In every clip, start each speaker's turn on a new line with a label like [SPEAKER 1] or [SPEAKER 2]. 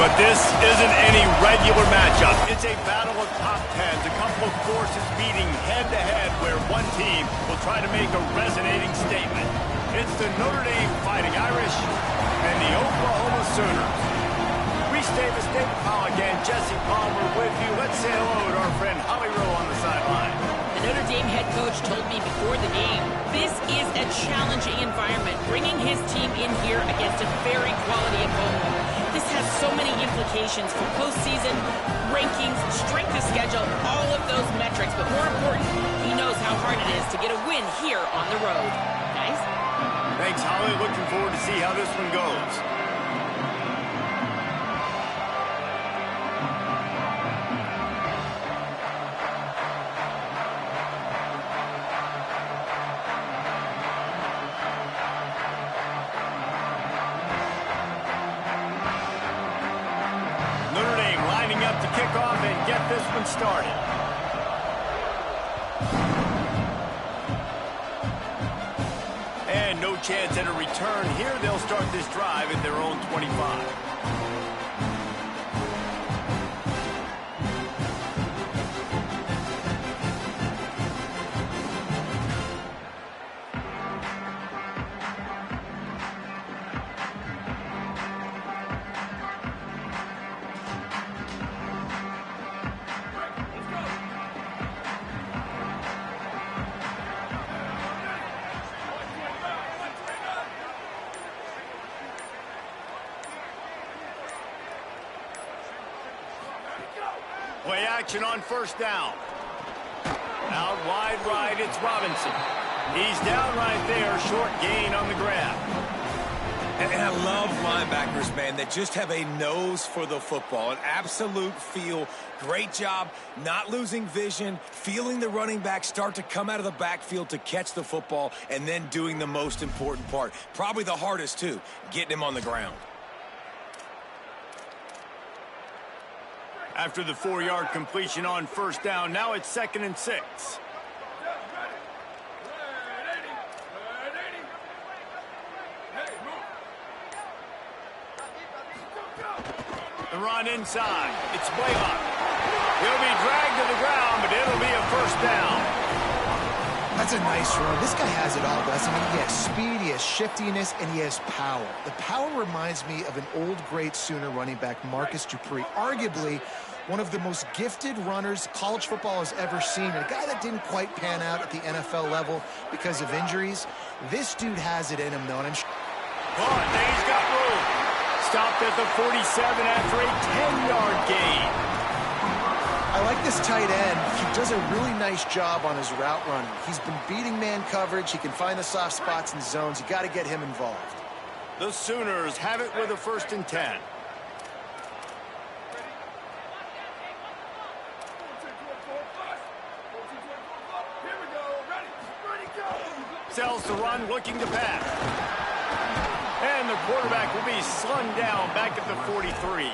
[SPEAKER 1] But this isn't any regular matchup. It's a battle of top tens, a couple of forces meeting head-to-head where one team will try to make a resonating statement. It's the Notre Dame Fighting Irish and the Oklahoma Sooners. Reese Davis, David Pollock, and Jesse Palmer with you. Let's say hello to our friend Holly Rowe on the sideline.
[SPEAKER 2] The Notre Dame head coach told me before the game, this is a challenging environment, bringing his team in here against a very quality opponent. This has so many implications for postseason, rankings, strength of schedule, all of those metrics. But more important, he knows how hard it is to get a win here on the road. Guys?
[SPEAKER 1] Thanks, Holly. Looking forward to see how this one goes. Up to kick off and get this one started. And no chance at a return here. They'll start this drive at their own 25. Play action on first down. Out wide right, it's Robinson. He's down right there, short gain on the grab.
[SPEAKER 3] And I love linebackers, man, that just have a nose for the football, an absolute feel. Great job not losing vision, feeling the running back start to come out of the backfield to catch the football, and then doing the most important part. Probably the hardest, too, getting him on the ground.
[SPEAKER 1] After the 4-yard completion on first down, now it's 2nd and 6. The run inside. It's Blaylock. He'll be dragged to the ground, but it'll be a first down.
[SPEAKER 4] That's a nice run. This guy has it all, Gus. I mean, he has speed, he has shiftiness, and he has power. The power reminds me of an old, great Sooner running back, Marcus Dupree. Arguably one of the most gifted runners college football has ever seen. A guy that didn't quite pan out at the NFL level because of injuries. This dude has it in him, though, and I'm sure.
[SPEAKER 1] Oh, and then he's got room. Stopped at the 47 after a 10-yard gain.
[SPEAKER 4] I like this tight end. He does a really nice job on his route running. He's been beating man coverage. He can find the soft spots and zones. You got to get him involved.
[SPEAKER 1] The Sooners have it with a 1st and 10. Sells the run, looking to pass. And the quarterback will be slung down back at the 43.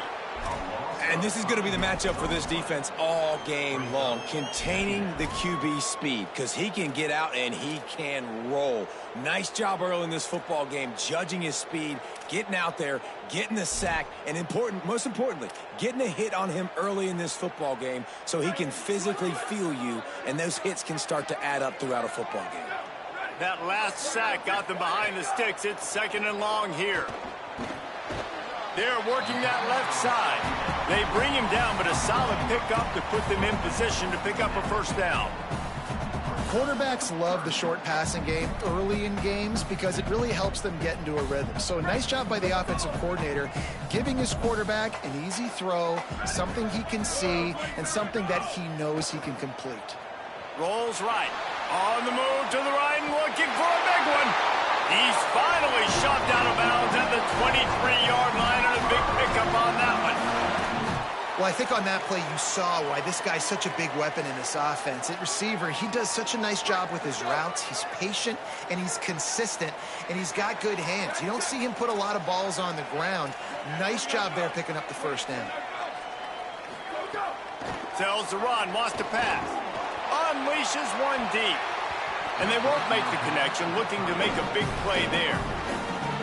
[SPEAKER 3] And this is going to be the matchup for this defense all game long, containing the QB speed, because he can get out and he can roll. Nice job early in this football game, judging his speed, getting out there, getting the sack, and most importantly, getting a hit on him early in this football game so he can physically feel you, and those hits can start to add up throughout a football game.
[SPEAKER 1] That last sack got them behind the sticks. It's 2nd and long here. They're working that left side. They bring him down, but a solid pickup to put them in position to pick up a first down.
[SPEAKER 4] Quarterbacks love the short passing game early in games because it really helps them get into a rhythm. So a nice job by the offensive coordinator giving his quarterback an easy throw, something he can see, and something that he knows he can complete.
[SPEAKER 1] Rolls right. On the move to the right and looking for a big one. He's finally shoved out of bounds at the 23-yard line, and a big pickup on that one.
[SPEAKER 4] Well, I think on that play you saw why this guy's such a big weapon in this offense. At receiver, he does such a nice job with his routes. He's patient, and he's consistent, and he's got good hands. You don't see him put a lot of balls on the ground. Nice job there picking up the first down.
[SPEAKER 1] Tells the run, wants to pass. Unleashes one deep. And they won't make the connection, looking to make a big play there.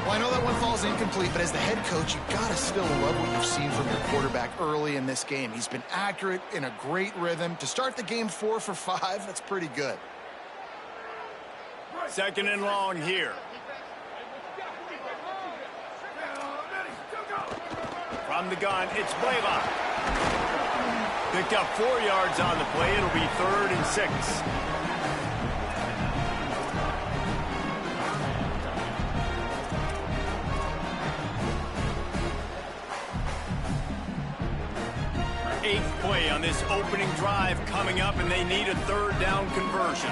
[SPEAKER 4] Well, I know that one falls incomplete, but as the head coach, you got to still love what you've seen from your quarterback early in this game. He's been accurate, in a great rhythm. To start the game 4 for 5, that's pretty good.
[SPEAKER 1] Second and long here. From the gun, it's Blaylock. Picked up 4 yards on the play. It'll be 3rd and 6. Eighth play on this opening drive coming up, and they need a 3rd down conversion.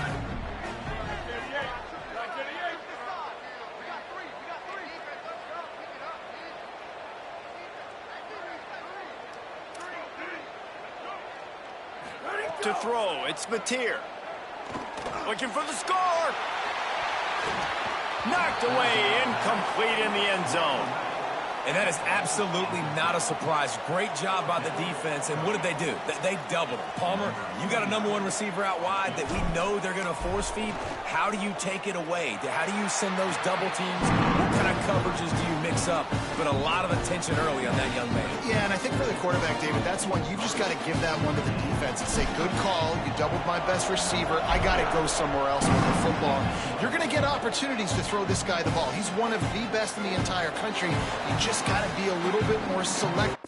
[SPEAKER 1] To throw, it's Mateer. Looking for the score. Knocked away, incomplete in the end zone.
[SPEAKER 3] And that is absolutely not a surprise. Great job by the defense. And what did they do? They doubled him. Palmer, you got a number 1 receiver out wide that we know they're going to force feed. How do you take it away? How do you send those double teams? What kind of coverages do you mix up? But a lot of attention early on that young man.
[SPEAKER 4] Yeah, and I think for the quarterback, David, that's one you've just got to give that one to the defense and say, good call. You doubled my best receiver. I got to go somewhere else with the football. You're going to get opportunities to throw this guy the ball. He's one of the best in the entire country. You just got to be a little bit more selective.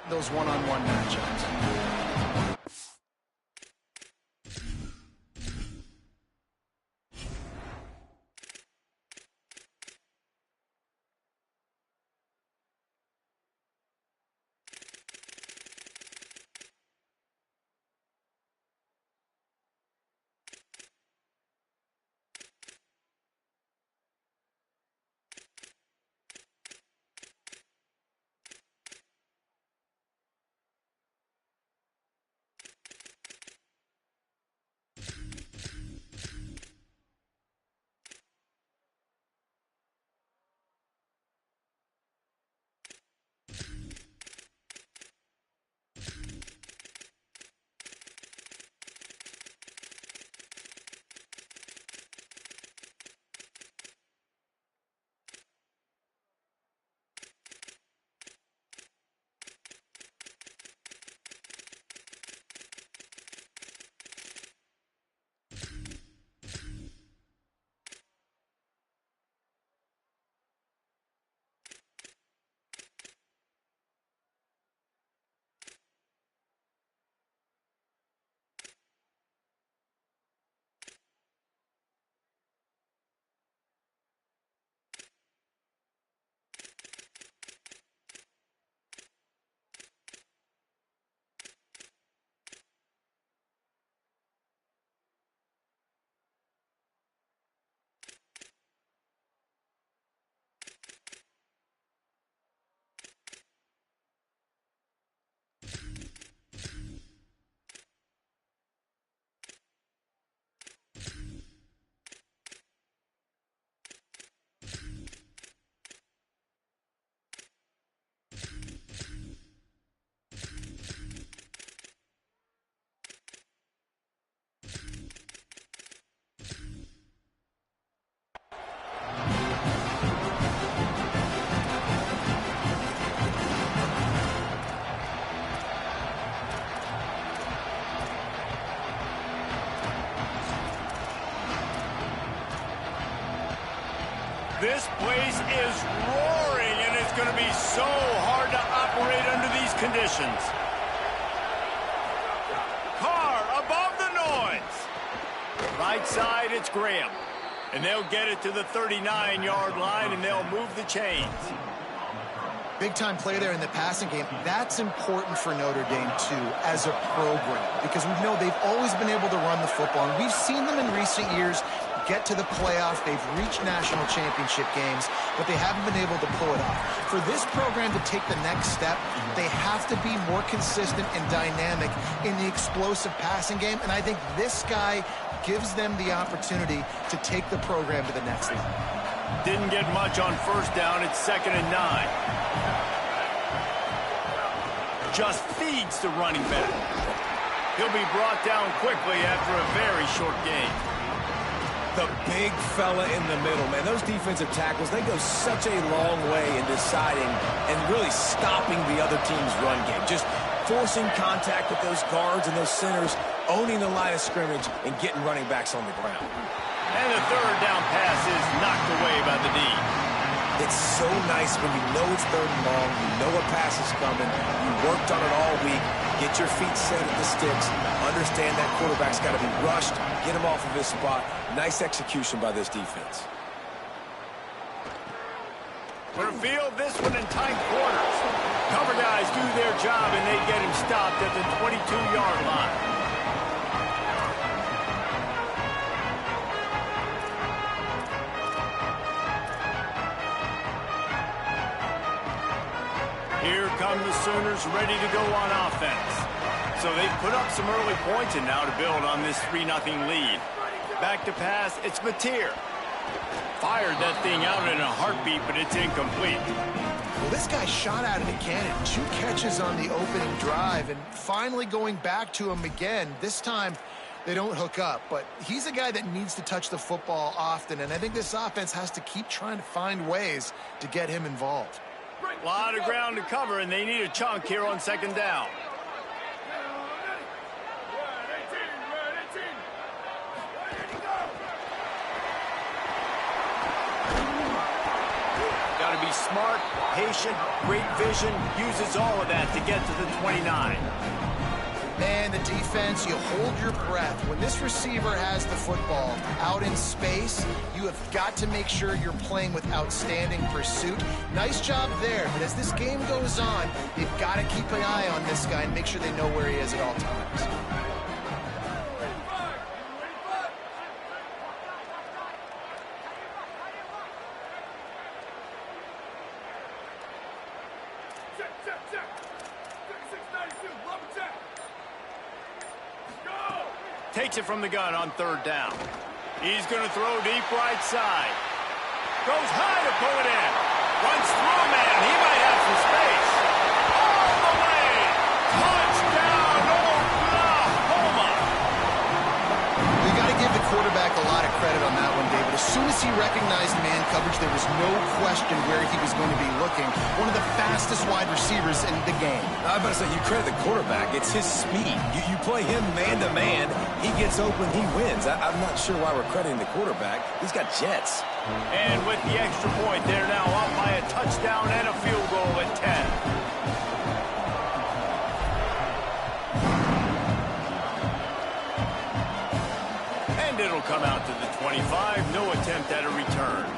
[SPEAKER 4] Those one-on-one matchups.
[SPEAKER 1] going to be so hard to operate under these conditions. Carr above the noise. Right side, it's Graham. And they'll get it to the 39-yard line, and they'll move the chains.
[SPEAKER 4] Big-time play there in the passing game. That's important for Notre Dame, too, as a program, because we know they've always been able to run the football, and we've seen them in recent years get to the playoffs. They've reached national championship games, but they haven't been able to pull it off. For this program to take the next step, they have to be more consistent and dynamic in the explosive passing game, and I think this guy gives them the opportunity to take the program to the next level.
[SPEAKER 1] Didn't get much on first down. It's 2nd and 9. Just feeds the running back. He'll be brought down quickly after a very short game.
[SPEAKER 3] The big fella in the middle, man. Those defensive tackles, they go such a long way in deciding and really stopping the other team's run game. Just forcing contact with those guards and those centers, owning the line of scrimmage, and getting running backs on the ground.
[SPEAKER 1] And the 3rd down pass is knocked away by the D.
[SPEAKER 3] It's so nice when you know it's 3rd and long, you know a pass is coming, you worked on it all week, get your feet set at the sticks, understand that quarterback's got to be rushed, get him off of his spot. Nice execution by this defense.
[SPEAKER 1] We're to field this one in tight quarters. Cover guys do their job, and they get him stopped at the 22-yard line. Here come the Sooners ready to go on offense. So they've put up some early points and now to build on this 3-0 lead. Back to pass, it's Mateer. Fired that thing out in a heartbeat, but it's incomplete.
[SPEAKER 4] Well, this guy shot out of the cannon. 2 catches on the opening drive, and finally going back to him again. This time, they don't hook up, but he's a guy that needs to touch the football often, and I think this offense has to keep trying to find ways to get him involved.
[SPEAKER 1] A lot of ground to cover, and they need a chunk here on 2nd down. Got to be smart, patient, great vision, uses all of that to get to the 29.
[SPEAKER 4] Man, the defense, you hold your breath. When this receiver has the football out in space, you have got to make sure you're playing with outstanding pursuit. Nice job there, but as this game goes on, you've got to keep an eye on this guy and make sure they know where he is at all times.
[SPEAKER 1] Takes it from the gun on 3rd down. He's going to throw deep right side. Goes high to pull it in. Runs through a man. He might have some space. All the way. Touchdown, Oklahoma.
[SPEAKER 4] You got to give the quarterback a lot of credit on that one, David. As soon as he recognized man coverage, there was no question where he was going to be looking. One of the fastest wide receivers in the game.
[SPEAKER 3] I was about to say, you credit the quarterback. It's his speed. You play him man-to-man, he gets open, he wins. I'm not sure why we're crediting the quarterback. He's got jets.
[SPEAKER 1] And with the extra point, they're now up by a touchdown and a field goal at 10. And it'll come out to the 25. No attempt at a return.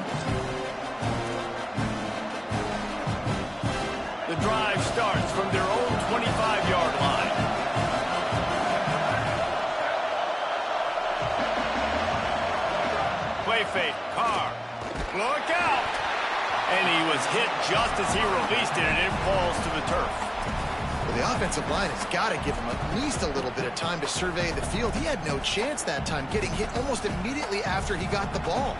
[SPEAKER 1] The drive starts from their own 25-yard line. Play fake. Carr. Look out! And he was hit just as he released it, and it falls to the turf.
[SPEAKER 4] Well, the offensive line has got to give him at least a little bit of time to survey the field. He had no chance that time, getting hit almost immediately after he got the ball.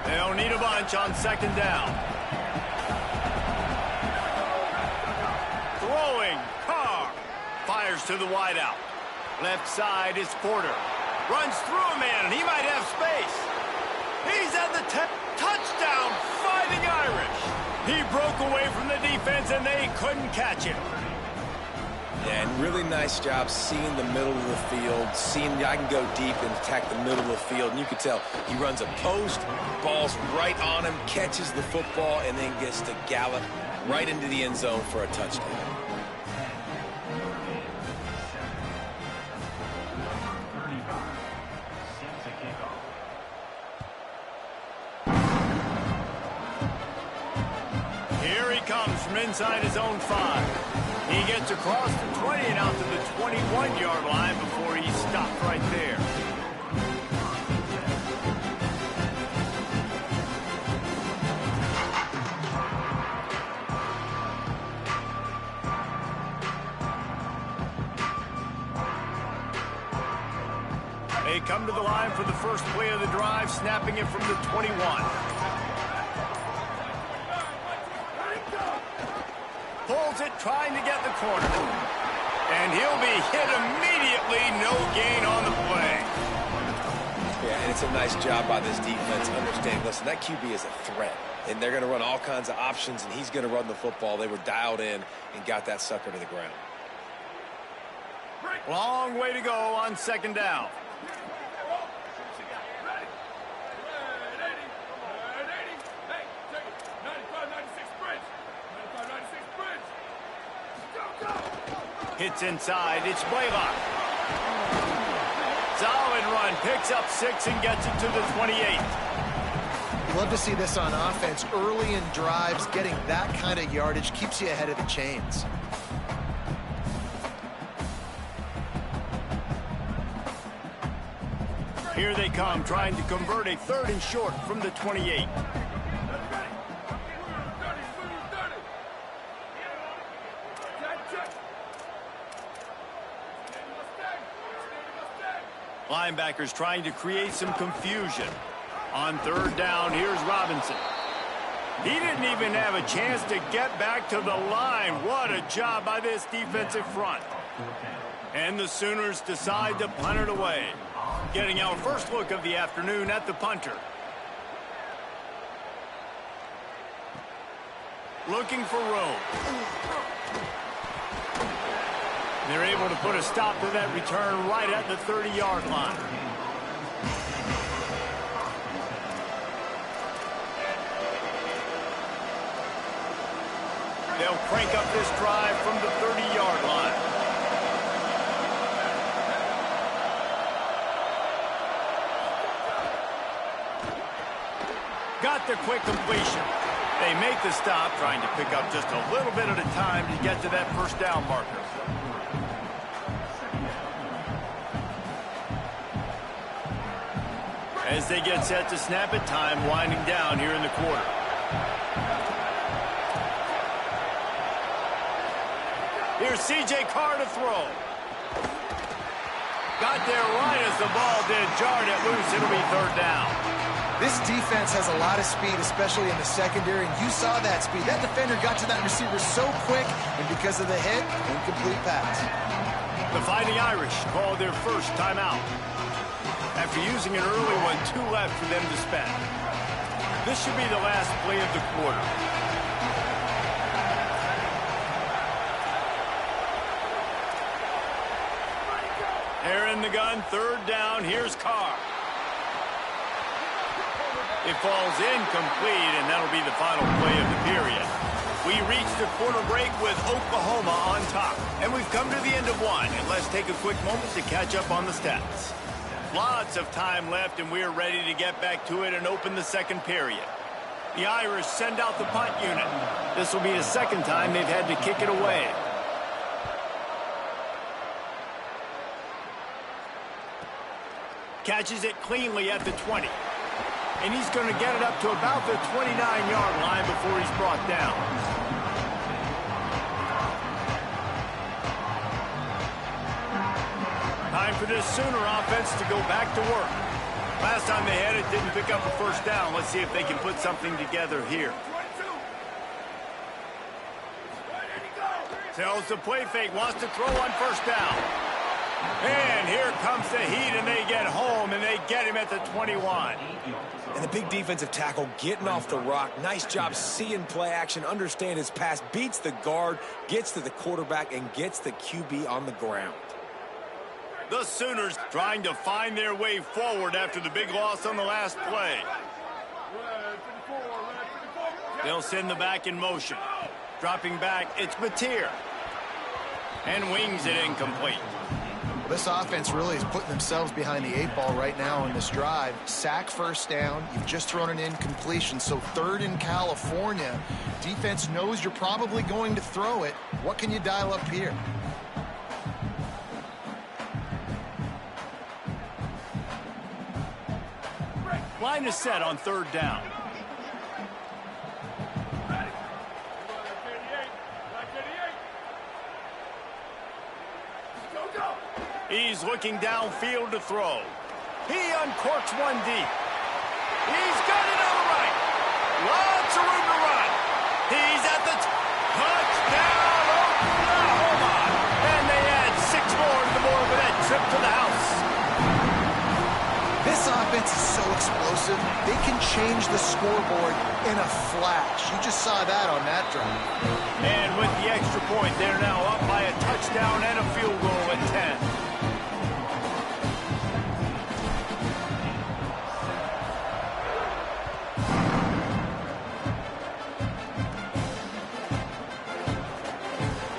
[SPEAKER 1] They'll need a bunch on 2nd down. Throwing. Carr. Fires to the wideout. Left side is Porter. Runs through a man, and he might have space. He's at the touchdown, Fighting Irish. He broke away from the defense, and they couldn't catch him.
[SPEAKER 3] Yeah, and really nice job seeing the middle of the field, seeing I can go deep and attack the middle of the field. And you can tell he runs a post, ball's right on him, catches the football, and then gets to gallop right into the end zone for a touchdown.
[SPEAKER 1] Here he comes from inside his own 5. He gets across the 20 and out to the 21-yard line before he stopped right there. They come to the line for the first play of the drive, snapping it from the 21. Pulls it, trying to get the corner. And he'll be hit immediately. No gain on the play.
[SPEAKER 3] Yeah, and it's a nice job by this defense understanding, listen, that QB is a threat. And they're going to run all kinds of options, and he's going to run the football. They were dialed in and got that sucker to the ground.
[SPEAKER 1] Long way to go on second down. Hits inside. It's Blaylock. Solid run. Picks up 6 and gets it to the 28.
[SPEAKER 4] Love to see this on offense. Early in drives, getting that kind of yardage keeps you ahead of the chains.
[SPEAKER 1] Here they come, trying to convert a 3rd and short from the 28. Linebackers trying to create some confusion. On 3rd down, here's Robinson. He didn't even have a chance to get back to the line. What a job by this defensive front. And the Sooners decide to punt it away. Getting our first look of the afternoon at the punter. Looking for room. They're able to put a stop to that return right at the 30-yard line. They'll crank up this drive from the 30-yard line. Got the quick completion. They make the stop, trying to pick up just a little bit at a time to get to that first down marker. As they get set to snap it, time winding down here in the quarter. Here's C.J. Carr to throw. Got there right as the ball did. Jarred it loose. It'll be 3rd down.
[SPEAKER 4] This defense has a lot of speed, especially in the secondary, and you saw that speed. That defender got to that receiver so quick, and because of the hit, incomplete pass.
[SPEAKER 1] The Fighting Irish call their first timeout. After using an early one, 2 left for them to spend. This should be the last play of the quarter. They're in the gun, 3rd down. Here's Carr. It falls incomplete, and that'll be the final play of the period. We reach the quarter break with Oklahoma on top, and we've come to the end of one. And let's take a quick moment to catch up on the stats. Lots of time left, and we're ready to get back to it and open the second period. The Irish send out the punt unit. This will be the 2nd time they've had to kick it away. Catches it cleanly at the 20. And he's going to get it up to about the 29-yard line before he's brought down. Time for this Sooner offense to go back to work. Last time they had it, didn't pick up a first down. Let's see if they can put something together here. Tells the play fake, wants to throw on first down. And here comes the heat, and they get home, and they get him at the 21.
[SPEAKER 3] And the big defensive tackle getting off the rock. Nice job seeing play action, understand his pass, beats the guard, gets to the quarterback, and gets the QB on the ground.
[SPEAKER 1] The Sooners trying to find their way forward after the big loss on the last play. They'll send the back in motion. Dropping back, it's Mateer. And wings it incomplete.
[SPEAKER 4] This offense really is putting themselves behind the 8 ball right now on this drive. Sack first down. You've just thrown an incompletion, so 3rd in California. Defense knows you're probably going to throw it. What can you dial up here?
[SPEAKER 1] Line is set on 3rd down. He's looking downfield to throw. He uncorks one deep. He's got it on the right. Lots of room to run. He's at the touchdown, Oklahoma. And they add 6 more to the board with that trip to the house.
[SPEAKER 4] This offense is so explosive, they can change the scoreboard in a flash. You just saw that on that drive.
[SPEAKER 1] And with the extra point, they're now up by a touchdown and a field goal at 10.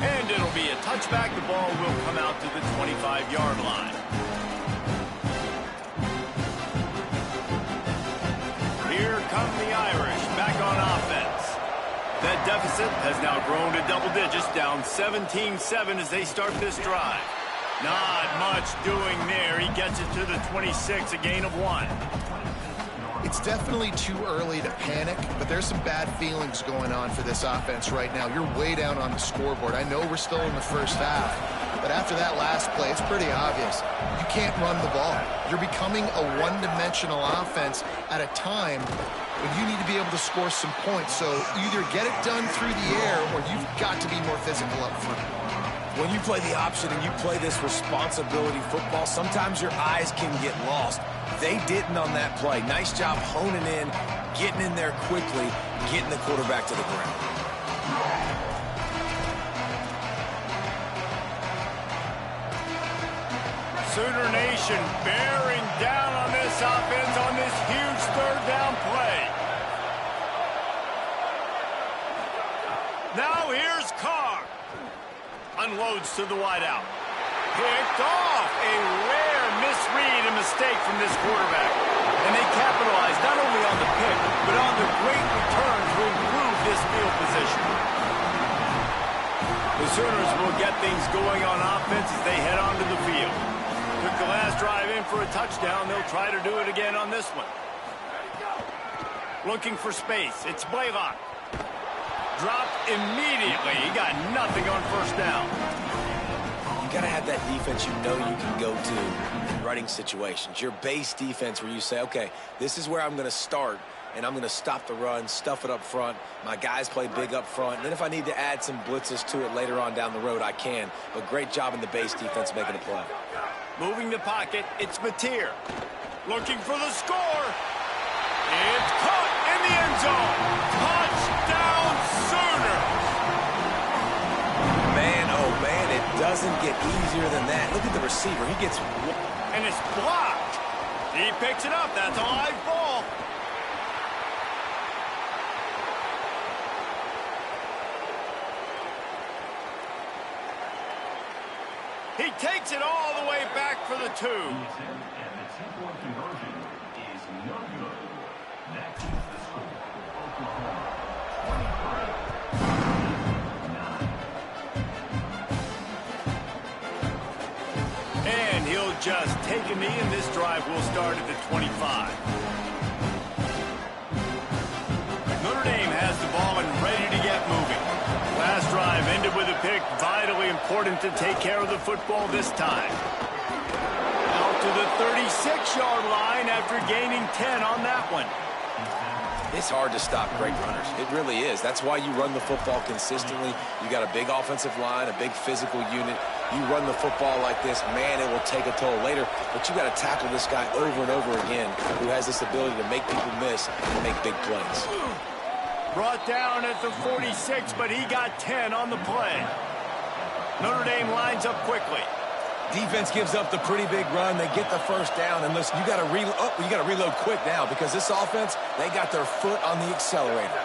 [SPEAKER 1] And it'll be a touchback. The ball will come out to the 25-yard line. Here come the Irish back on offense. That deficit has now grown to double digits, down 17-7 as they start this drive. Not much doing there. He gets it to the 26, a gain of 1.
[SPEAKER 4] It's definitely too early to panic, but there's some bad feelings going on for this offense right now. You're way down on the scoreboard. I know we're still in the first half, but after that last play, it's pretty obvious. You can't run the ball. You're becoming a one-dimensional offense at a time when you need to be able to score some points. So either get it done through the air or you've got to be more physical up front.
[SPEAKER 3] When you play the option and you play this responsibility football, sometimes your eyes can get lost. They didn't on that play. Nice job honing in, getting in there quickly, getting the quarterback to the ground.
[SPEAKER 1] Sooner Nation bearing down on this offense on this huge 3rd down play. Now here's Carr. Unloads to the wideout. Picked off. A rare misread and mistake from this quarterback. And they capitalized not only on the pick, but on the great return to improve this field position. The Sooners will get things going on offense as they head onto the field. Took the last drive in for a touchdown. They'll try to do it again on this one. Looking for space. It's Blaylock. Dropped immediately. He got nothing on 1st down.
[SPEAKER 3] You got to have that defense you know you can go to in running situations. Your base defense where you say, okay, this is where I'm going to start, and I'm going to stop the run, stuff it up front. My guys play big up front. And then if I need to add some blitzes to it later on down the road, I can. But great job in the base defense making a play.
[SPEAKER 1] Moving the pocket, it's Mateer. Looking for the score. It's caught in the end zone. Touchdown Sooners.
[SPEAKER 3] Man, oh man, it doesn't get easier than that. Look at the receiver. He gets...
[SPEAKER 1] And it's blocked. He picks it up. That's a live ball. He takes it all the way back for the 2. And he'll just take a knee, and this drive will start at the 25. Notre Dame has the ball and ready to get moving. Last drive ended with a pick. Vitally important to take care of the football this time. Out to the 36-yard line after gaining 10 on that one.
[SPEAKER 3] It's hard to stop great runners. It really is. That's why you run the football consistently. You got a big offensive line, a big physical unit. You run the football like this, man, it will take a toll. Later, but you got to tackle this guy over and over again who has this ability to make people miss and make big plays.
[SPEAKER 1] Brought down at the 46, but he got 10 on the play. Notre Dame lines up quickly.
[SPEAKER 3] Defense gives up the pretty big run. They get the first down, and listen, you got to reload quick now because this offense, they got their foot on the accelerator.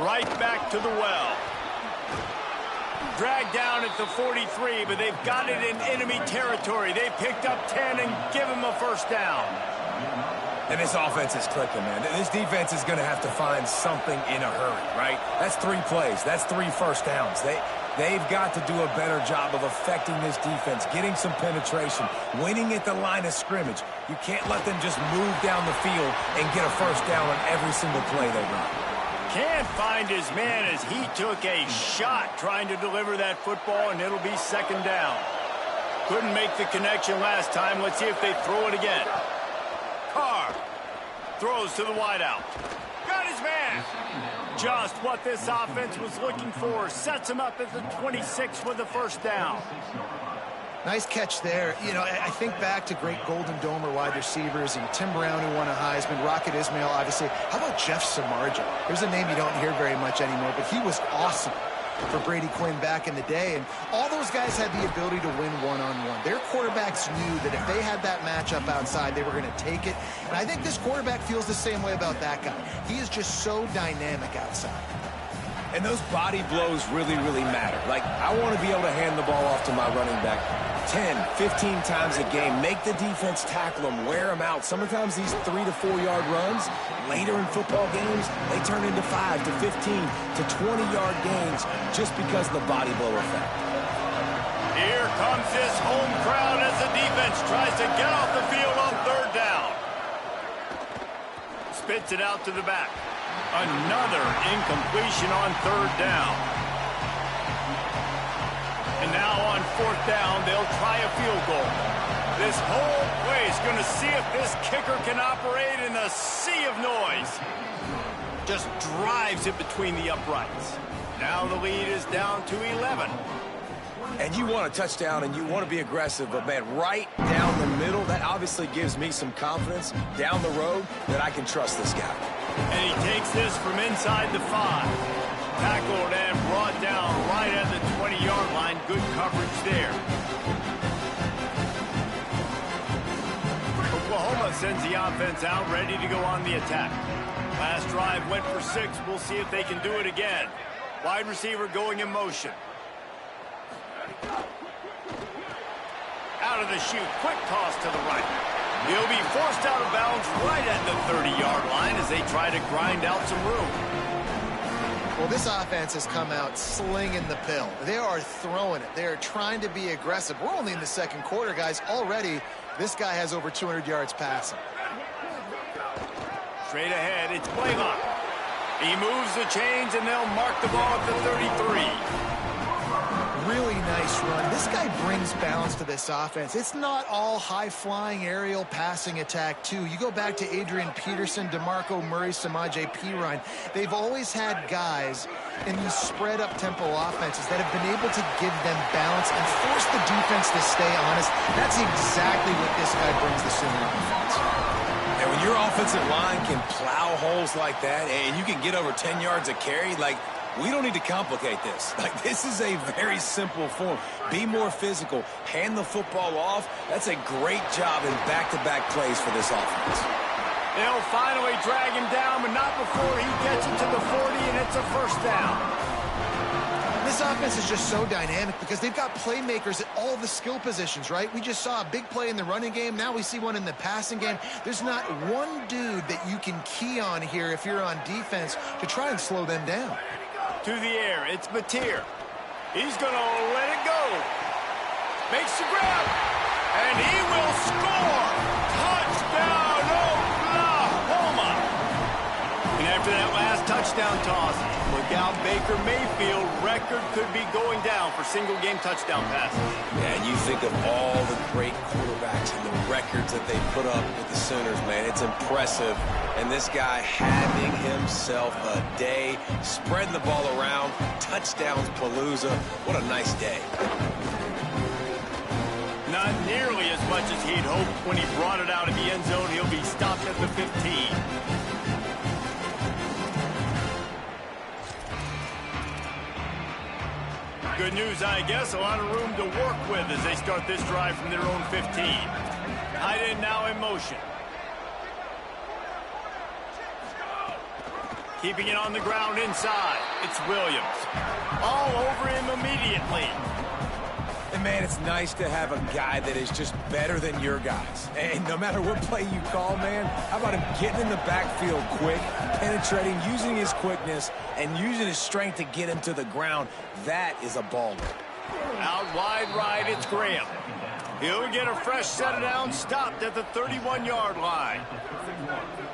[SPEAKER 1] Right back to the well. Dragged down at the 43, but they've got it in enemy territory. They picked up 10 and give him a first down.
[SPEAKER 3] And this offense is clicking, man. This defense is going to have to find something in a hurry, right? That's 3 plays. That's 3 first downs. They've got to do a better job of affecting this defense, getting some penetration, winning at the line of scrimmage. You can't let them just move down the field and get a first down on every single play they run.
[SPEAKER 1] Can't find his man as he took a shot trying to deliver that football, and it'll be second down. Couldn't make the connection last time. Let's see if they throw it again. Carr throws to the wideout. Got his man. Just what this offense was looking for. Sets him up at the 26 with the first down.
[SPEAKER 4] Nice catch there. You know, I think back to great Golden Domer wide receivers and Tim Brown, who won a Heisman, Rocket Ismail, obviously. How about Jeff Samardzija? There's a name you don't hear very much anymore, but he was awesome for Brady Quinn back in the day. And all those guys had the ability to win one-on-one. Their quarterbacks knew that if they had that matchup outside, they were going to take it. And I think this quarterback feels the same way about that guy. He is just so dynamic outside.
[SPEAKER 3] And those body blows really, really matter. Like, I want to be able to hand the ball off to my running back 10, 15 times a game. Make the defense tackle them, wear them out. Sometimes these 3 to 4 yard runs, later in football games, they turn into 5 to 15 to 20-yard gains just because of the body blow effect.
[SPEAKER 1] Here comes this home crowd as the defense tries to get off the field on third down. Spits it out to the back. Another incompletion on third down. And now on fourth down, they'll try a field goal. This whole play is going to see if this kicker can operate in a sea of noise. Just drives it between the uprights. Now the lead is down to 11.
[SPEAKER 3] And you want a touchdown and you want to be aggressive, but man, right down the middle, that obviously gives me some confidence down the road that I can trust this guy.
[SPEAKER 1] And he takes this from inside the 5. Tackled and brought down right at the 20-yard line. Good coverage there. Oklahoma sends the offense out, ready to go on the attack. Last drive went for 6. We'll see if they can do it again. Wide receiver going in motion. Out of the chute, quick toss to the right. He'll be forced out of bounds right at the 30-yard line as they try to grind out some room.
[SPEAKER 4] Well, this offense has come out slinging the pill. They are throwing it. They are trying to be aggressive. We're only in the second quarter, guys. Already, this guy has over 200 yards passing.
[SPEAKER 1] Straight ahead, it's Blaylock. He moves the chains, and they'll mark the ball at the 33.
[SPEAKER 4] Really nice run. This guy brings balance to this offense. It's not all high-flying aerial passing attack, too. You go back to Adrian Peterson, DeMarco Murray, Samaje Perine. They've always had guys in these spread-up tempo offenses that have been able to give them balance and force the defense to stay honest. That's exactly what this guy brings the Sooner offense.
[SPEAKER 3] And when your offensive line can plow holes like that and you can get over 10 yards a carry, like, we don't need to complicate this. Like, this is a very simple form. Be more physical. Hand the football off. That's a great job in back-to-back plays for this offense.
[SPEAKER 1] They'll finally drag him down, but not before he gets it to the 40, and it's a first down.
[SPEAKER 4] This offense is just so dynamic because they've got playmakers at all the skill positions, right? We just saw a big play in the running game. Now we see one in the passing game. There's not one dude that you can key on here if you're on defense to try and slow them down.
[SPEAKER 1] To the air, it's Mateer. He's going to let it go. Makes the grab, and he will score. Touchdown, Oklahoma. And after that last touchdown toss, we're out Baker Mayfield, record could be going down for single-game touchdown passes.
[SPEAKER 3] Yeah, and you think of all the great quarterbacks and the records that they put up with the Sooners, man. It's impressive. And this guy having himself a day, spreading the ball around, touchdowns palooza. What a nice day.
[SPEAKER 1] Not nearly as much as he'd hoped when he brought it out of the end zone. He'll be stopped at the 15. Good news, I guess. A lot of room to work with as they start this drive from their own 15. Tight end now in motion. Keeping it on the ground inside. It's Williams. All over him immediately.
[SPEAKER 3] And, man, it's nice to have a guy that is just better than your guys. And no matter what play you call, man, how about him getting in the backfield quick, penetrating, using his quickness, and using his strength to get him to the ground. That is a baller.
[SPEAKER 1] Out wide right, it's Graham. He'll get a fresh set down, stopped at the 31-yard line.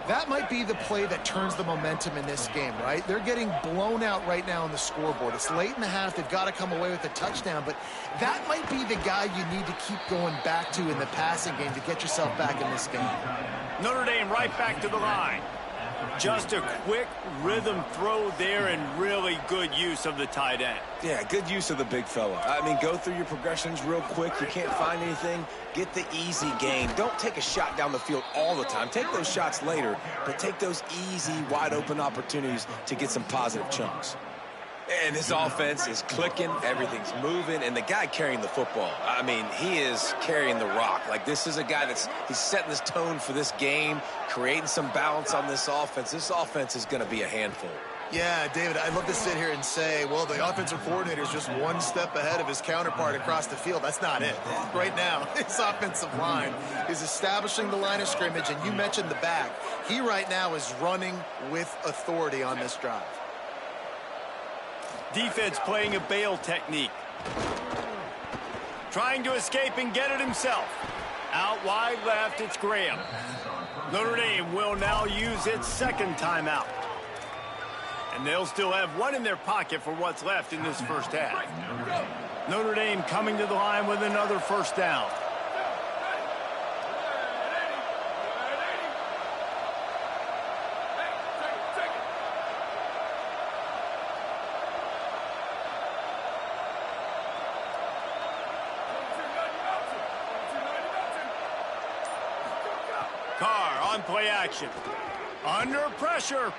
[SPEAKER 4] That might be the play that turns the momentum in this game, right? They're getting blown out right now on the scoreboard. It's late in the half. They've got to come away with a touchdown, but that might be the guy you need to keep going back to in the passing game to get yourself back in this game.
[SPEAKER 1] Notre Dame right back to the line. Just a quick rhythm throw there and really good use of the tight end.
[SPEAKER 3] Yeah, good use of the big fella. I mean, go through your progressions real quick. You can't find anything. Get the easy gain. Don't take a shot down the field all the time. Take those shots later, but take those easy, wide-open opportunities to get some positive chunks. And this offense is clicking, everything's moving, and the guy carrying the football, I mean, he is carrying the rock. Like, this is a guy he's setting this tone for this game, creating some balance on this offense. This offense is going to be a handful.
[SPEAKER 4] Yeah, David, I'd love to sit here and say, well, the offensive coordinator is just one step ahead of his counterpart across the field. That's not it. Right now, his offensive line is establishing the line of scrimmage, and you mentioned the back. He right now is running with authority on this drive.
[SPEAKER 1] Defense playing a bail technique. Trying to escape and get it himself. Out wide left, it's Graham. Notre Dame will now use its second timeout. And they'll still have one in their pocket for what's left in this first half. Notre Dame coming to the line with another first down. Play action. Under pressure.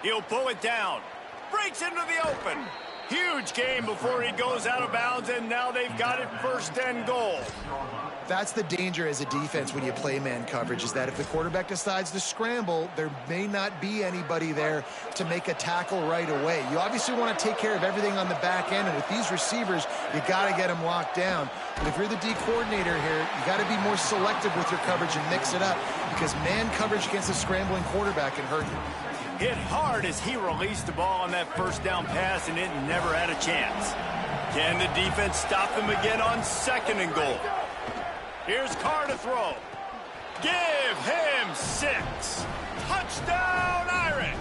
[SPEAKER 1] He'll pull it down. Breaks into the open. Huge game before he goes out of bounds, and now they've got it first and goal.
[SPEAKER 4] That's the danger as a defense when you play man coverage, is that if the quarterback decides to scramble, there may not be anybody there to make a tackle right away. You obviously want to take care of everything on the back end, and with these receivers, you got to get them locked down. But if you're the D coordinator here, you got to be more selective with your coverage and mix it up, because man coverage against a scrambling quarterback can hurt you.
[SPEAKER 1] Hit hard as he released the ball on that first down pass, and it never had a chance. Can the defense stop them again on second and goal? Here's Carr to throw. Give him 6. Touchdown, Irish.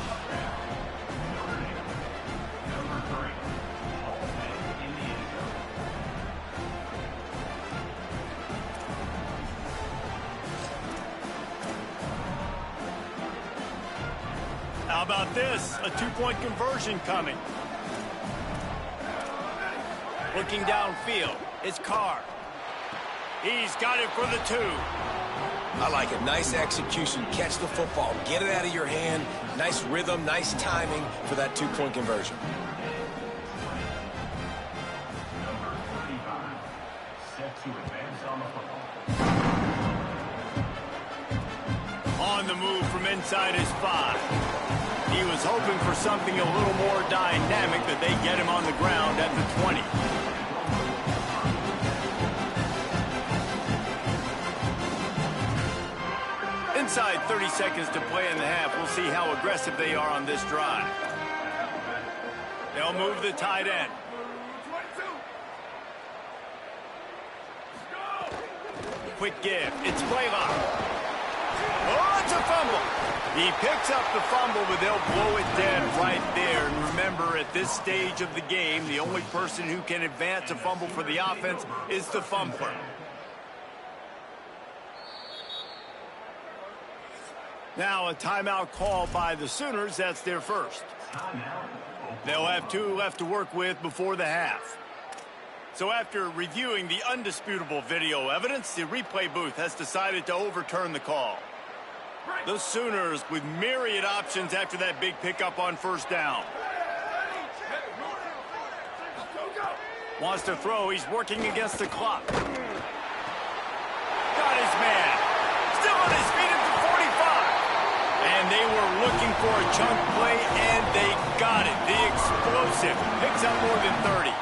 [SPEAKER 1] How about this? A two-point conversion coming. Looking downfield, it's Carr. He's got it for the 2.
[SPEAKER 3] I like it. Nice execution. Catch the football. Get it out of your hand. Nice rhythm, nice timing for that two-point conversion.
[SPEAKER 1] On the move from inside his 5. He was hoping for something a little more dynamic, but they get him on the ground at the 20. Inside 30 seconds to play in the half. We'll see how aggressive they are on this drive. They'll move the tight end. Quick give. It's Blaylock. Oh, it's a fumble. He picks up the fumble, but they'll blow it dead right there. And remember, at this stage of the game, the only person who can advance a fumble for the offense is the fumbler. Now a timeout call by the Sooners. That's their first. They'll have 2 left to work with before the half. So after reviewing the undisputable video evidence, the replay booth has decided to overturn the call. The Sooners with myriad options after that big pickup on first down. Wants to throw. He's working against the clock. Got his man. Still on his feet at the 45. And they were looking for a chunk play, and they got it. The explosive picks up more than 30.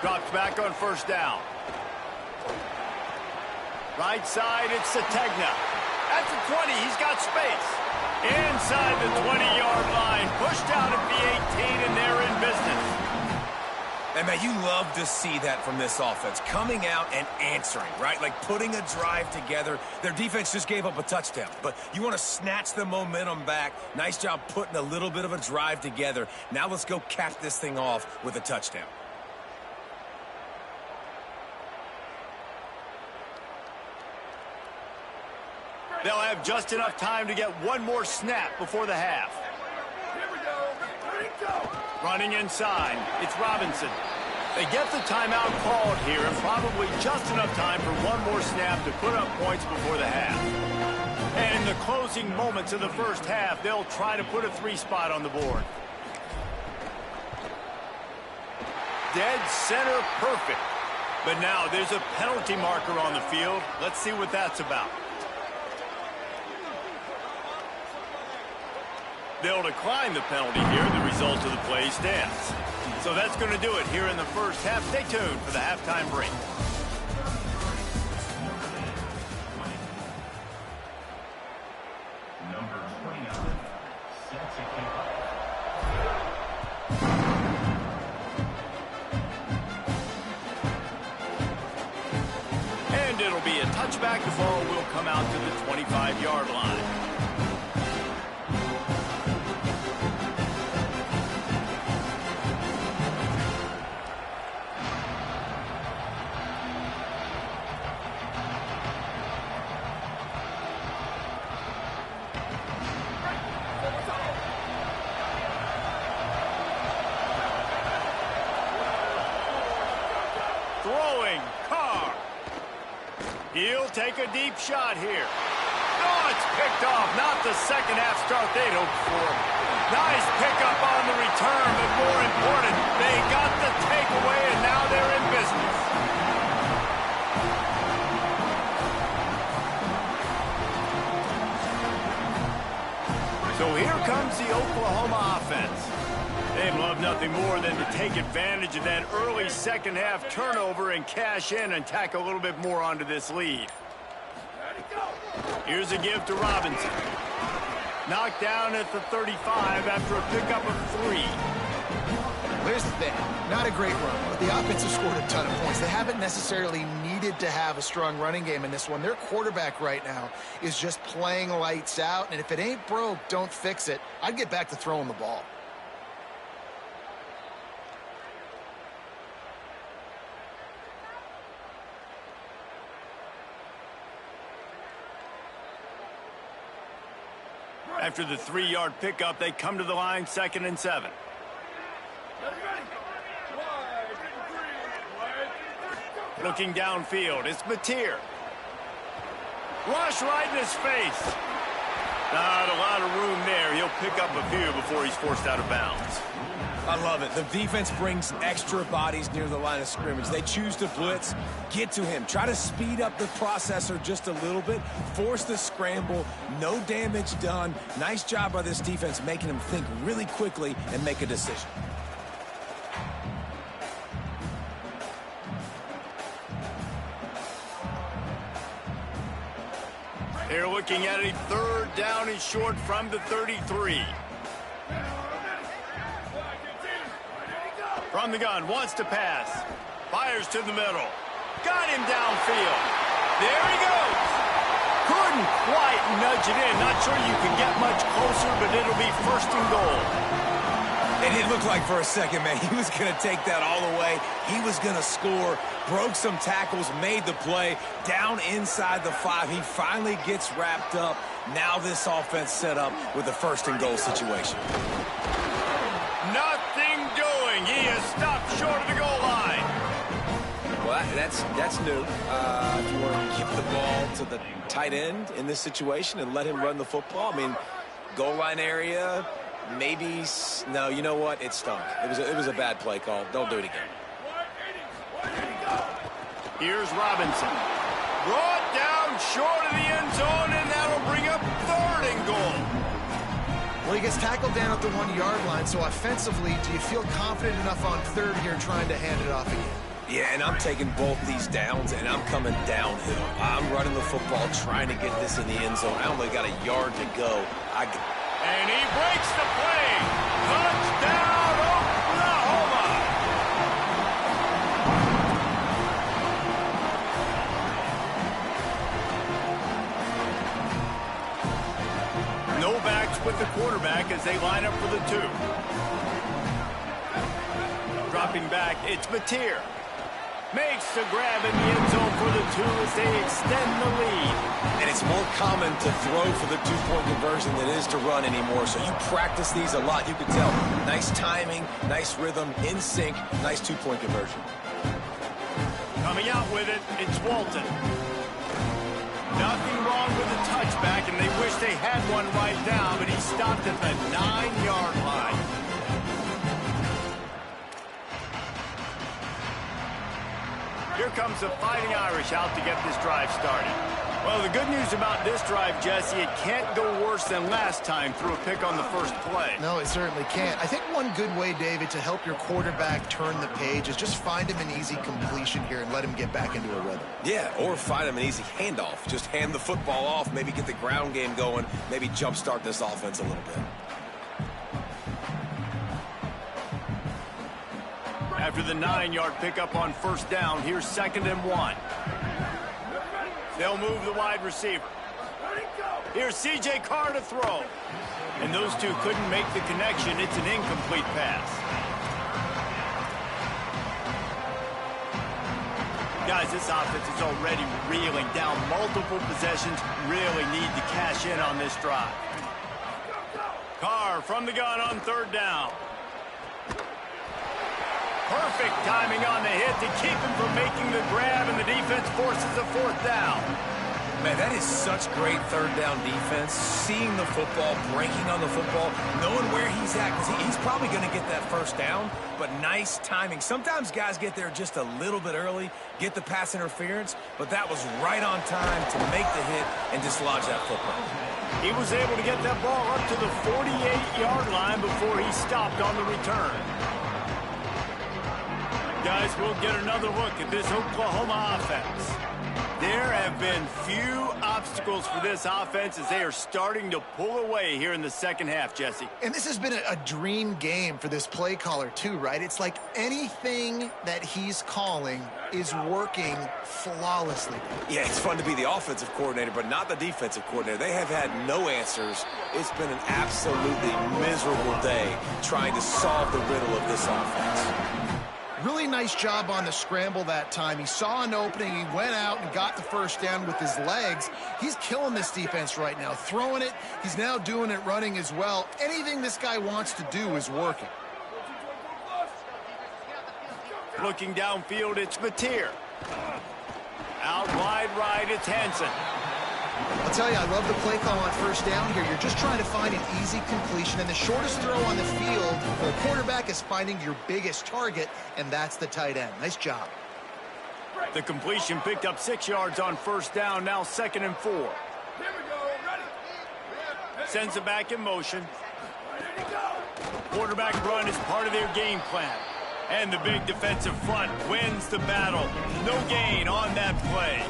[SPEAKER 1] Drops back on first down. Right side, it's Sategna. At the 20, he's got space. Inside the 20-yard line, pushed out at the 18, and they're in business.
[SPEAKER 3] And, man, you love to see that from this offense. Coming out and answering, right? Like putting a drive together. Their defense just gave up a touchdown. But you want to snatch the momentum back. Nice job putting a little bit of a drive together. Now let's go cap this thing off with a touchdown.
[SPEAKER 1] They'll have just enough time to get one more snap before the half.
[SPEAKER 5] Here we go. Ready, go.
[SPEAKER 1] Running inside, it's Robinson. They get the timeout called here, and probably just enough time for one more snap to put up points before the half. And in the closing moments of the first half, they'll try to put a 3 spot on the board. Dead center perfect. But now there's a penalty marker on the field. Let's see what that's about. They'll decline the penalty here. The result of the play stands. So that's going to do it here in the first half. Stay tuned for the halftime break.
[SPEAKER 6] Number 29 sets a kickoff.
[SPEAKER 1] And it'll be a touchback. The ball will come out to the 25-yard line. He'll take a deep shot here. Oh, it's picked off. Not the second half start they'd hoped for. Nice pickup on the return, but more important, they got the takeaway, and now they're in business. So here comes the Oklahoma offense. They'd love nothing more than to take advantage of that early second half turnover and cash in and tack a little bit more onto this lead. Here's a give to Robinson. Knocked down at the 35 after a pickup of 3.
[SPEAKER 4] Here's the thing. Not a great run, but the offense has scored a ton of points. They haven't necessarily needed to have a strong running game in this one. Their quarterback right now is just playing lights out, and if it ain't broke, don't fix it. I'd get back to throwing the ball.
[SPEAKER 1] After the 3-yard pickup, they come to the line, 2nd and 7. Looking downfield, it's Mateer. Rush right in his face. Not a lot of room there. He'll pick up a few before he's forced out of bounds.
[SPEAKER 3] I love it. The defense brings extra bodies near the line of scrimmage. They choose to blitz, get to him, try to speed up the processor just a little bit, force the scramble, no damage done. Nice job by this defense making him think really quickly and make a decision.
[SPEAKER 1] They're looking at a 3rd down and short from the 33. From the gun, wants to pass. Fires to the middle. Got him downfield. There he goes. Couldn't quite nudge it in. Not sure you can get much closer, but it'll be first and goal.
[SPEAKER 3] And it looked like for a second, man, he was going to take that all the way. He was going to score, broke some tackles, made the play, down inside the 5. He finally gets wrapped up. Now this offense set up with a first and goal situation.
[SPEAKER 1] Nothing doing. He is stopped short of the goal line.
[SPEAKER 3] Well, that's new. If you want to give the ball to the tight end in this situation and let him run the football, I mean, goal line area, maybe. No, you know what? It stunk. It was a bad play call. Don't do it again.
[SPEAKER 1] Here's Robinson. Brought down short of the end zone, and that'll bring up third and goal.
[SPEAKER 4] Well, he gets tackled down at the 1-yard line, so offensively, do you feel confident enough on third here trying to hand it off again?
[SPEAKER 3] Yeah, and I'm taking both these downs, and I'm coming downhill. I'm running the football, trying to get this in the end zone. I only got a yard to go.
[SPEAKER 1] And he breaks the play. Touchdown, Oklahoma. No backs with the quarterback as they line up for the 2. Dropping back, it's Mateer. Makes the grab in the end zone for the 2 as they extend the lead.
[SPEAKER 3] And it's more common to throw for the 2-point conversion than it is to run anymore. So you practice these a lot. You can tell. Nice timing, nice rhythm, in sync, nice 2-point conversion.
[SPEAKER 1] Coming out with it, it's Walton. Nothing wrong with the touchback, and they wish they had one right now, but he stopped at the 9-yard line. Here comes the Fighting Irish out to get this drive started. Well, the good news about this drive, Jesse, it can't go worse than last time through a pick on the first play.
[SPEAKER 4] No, it certainly can't. I think one good way, David, to help your quarterback turn the page is just find him an easy completion here and let him get back into a rhythm.
[SPEAKER 3] Yeah, or find him an easy handoff. Just hand the football off, maybe get the ground game going, maybe jumpstart this offense a little bit.
[SPEAKER 1] After the 9-yard pickup on first down, here's 2nd and 1. They'll move the wide receiver. Here's C.J. Carr to throw. And those two couldn't make the connection. It's an incomplete pass. Guys, this offense is already reeling down multiple possessions. Really need to cash in on this drive. Carr from the gun on 3rd down. Perfect timing on the hit to keep him from making the grab, and the defense forces a 4th down.
[SPEAKER 3] Man, that is such great 3rd down defense. Seeing the football, breaking on the football, knowing where he's at, because he's probably going to get that 1st down, but nice timing. Sometimes guys get there just a little bit early, get the pass interference, but that was right on time to make the hit and dislodge that football.
[SPEAKER 1] He was able to get that ball up to the 48-yard line before he stopped on the return. Guys, we'll get another look at this Oklahoma offense. There have been few obstacles for this offense as they are starting to pull away here in the 2nd half, Jesse.
[SPEAKER 4] And this has been a dream game for this play caller, too, right? It's like anything that he's calling is working flawlessly.
[SPEAKER 3] Yeah, it's fun to be the offensive coordinator, but not the defensive coordinator. They have had no answers. It's been an absolutely miserable day trying to solve the riddle of this offense.
[SPEAKER 4] Really nice job on the scramble that time. He saw an opening. He went out and got the 1st down with his legs. He's killing this defense right now. Throwing it. He's now doing it running as well. Anything this guy wants to do is working.
[SPEAKER 1] Looking downfield, it's Mateer. Out wide right, it's Hansen.
[SPEAKER 4] I'll tell you, I love the play call on 1st down here. You're just trying to find an easy completion, and the shortest throw on the field for a quarterback is finding your biggest target, and that's the tight end. Nice job.
[SPEAKER 1] The completion picked up 6 yards on 1st down, now 2nd and 4. Sends it back in motion. Quarterback run is part of their game plan. And the big defensive front wins the battle. No gain on that play.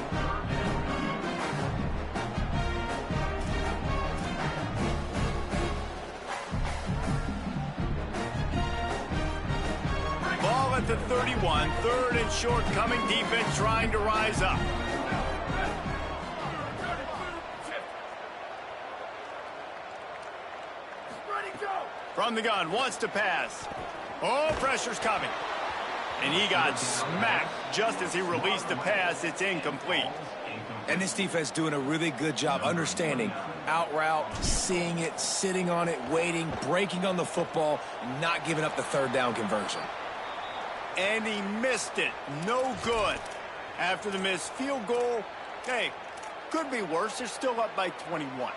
[SPEAKER 1] Ball at the 31, 3rd and short, coming defense trying to rise up. From the gun, wants to pass. Oh, pressure's coming. And he got smacked just as he released the pass. It's incomplete.
[SPEAKER 3] And this defense doing a really good job understanding out route, seeing it, sitting on it, waiting, breaking on the football, not giving up the third down conversion.
[SPEAKER 1] And he missed it. No good. After the missed field goal, hey, could be worse. They're still up by 21.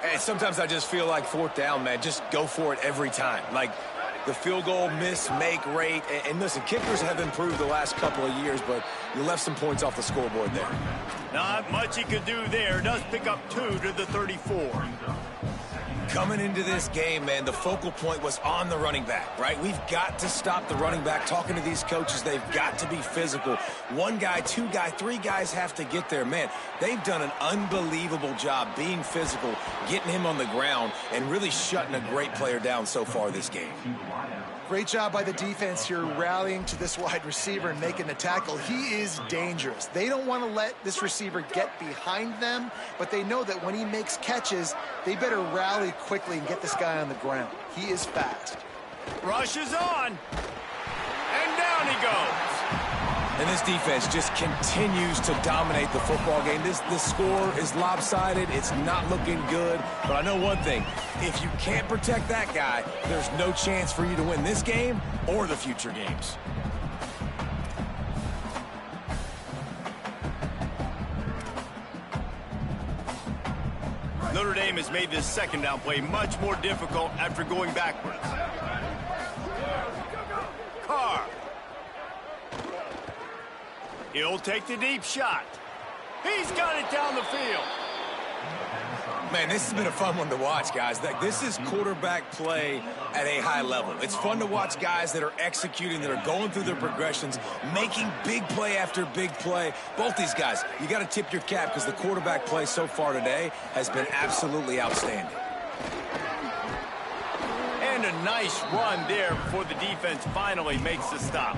[SPEAKER 3] And sometimes I just feel like fourth down, man, just go for it every time. Like the field goal miss, make rate. And listen, kickers have improved the last couple of years, but you left some points off the scoreboard there.
[SPEAKER 1] Not much he could do there. Does pick up 2 to the 34.
[SPEAKER 3] Coming into this game, man, the focal point was on the running back, right? We've got to stop the running back. Talking to these coaches, they've got to be physical. One guy, two guy, three guys have to get there. Man, they've done an unbelievable job being physical, getting him on the ground, and really shutting a great player down so far this game.
[SPEAKER 4] Great job by the defense here rallying to this wide receiver and making the tackle. He is dangerous. They don't want to let this receiver get behind them, but they know that when he makes catches, they better rally quickly and get this guy on the ground. He is fast.
[SPEAKER 1] Rush is on. And down he goes.
[SPEAKER 3] And this defense just continues to dominate the football game. This score is lopsided. It's not looking good. But I know one thing. If you can't protect that guy, there's no chance for you to win this game or the future games.
[SPEAKER 1] Notre Dame has made this second down play much more difficult after going backwards. Carr. He'll take the deep shot. He's got it down the field.
[SPEAKER 3] Man, this has been a fun one to watch, guys. This is quarterback play at a high level. It's fun to watch guys that are executing, that are going through their progressions, making big play after big play. Both these guys, you got to tip your cap because the quarterback play so far today has been absolutely outstanding.
[SPEAKER 1] And a nice run there before the defense finally makes the stop.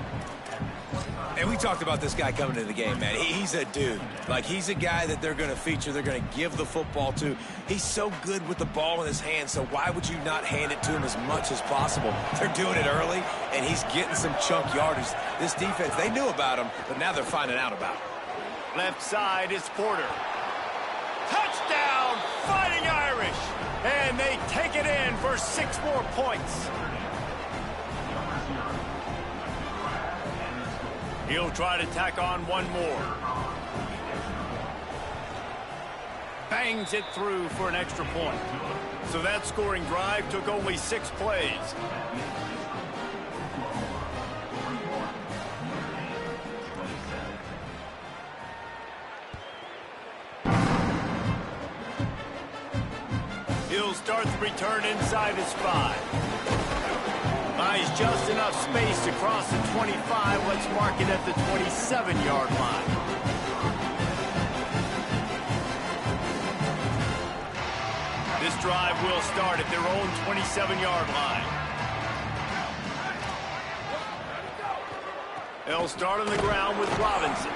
[SPEAKER 3] And we talked about this guy coming into the game, man. He's a dude. Like, he's a guy that they're going to feature, they're going to give the football to. He's so good with the ball in his hands, so why would you not hand it to him as much as possible? They're doing it early, and he's getting some chunk yardage. This defense, they knew about him, but now they're finding out about him.
[SPEAKER 1] Left side is Porter. Touchdown, Fighting Irish! And they take it in for 6 more points. He'll try to tack on one more. Bangs it through for an extra point. So that scoring drive took only 6 plays. He'll start the return inside his 5. Buys just enough space to cross the 25. Let's mark it at the 27-yard line. This drive will start at their own 27-yard line. They'll start on the ground with Robinson.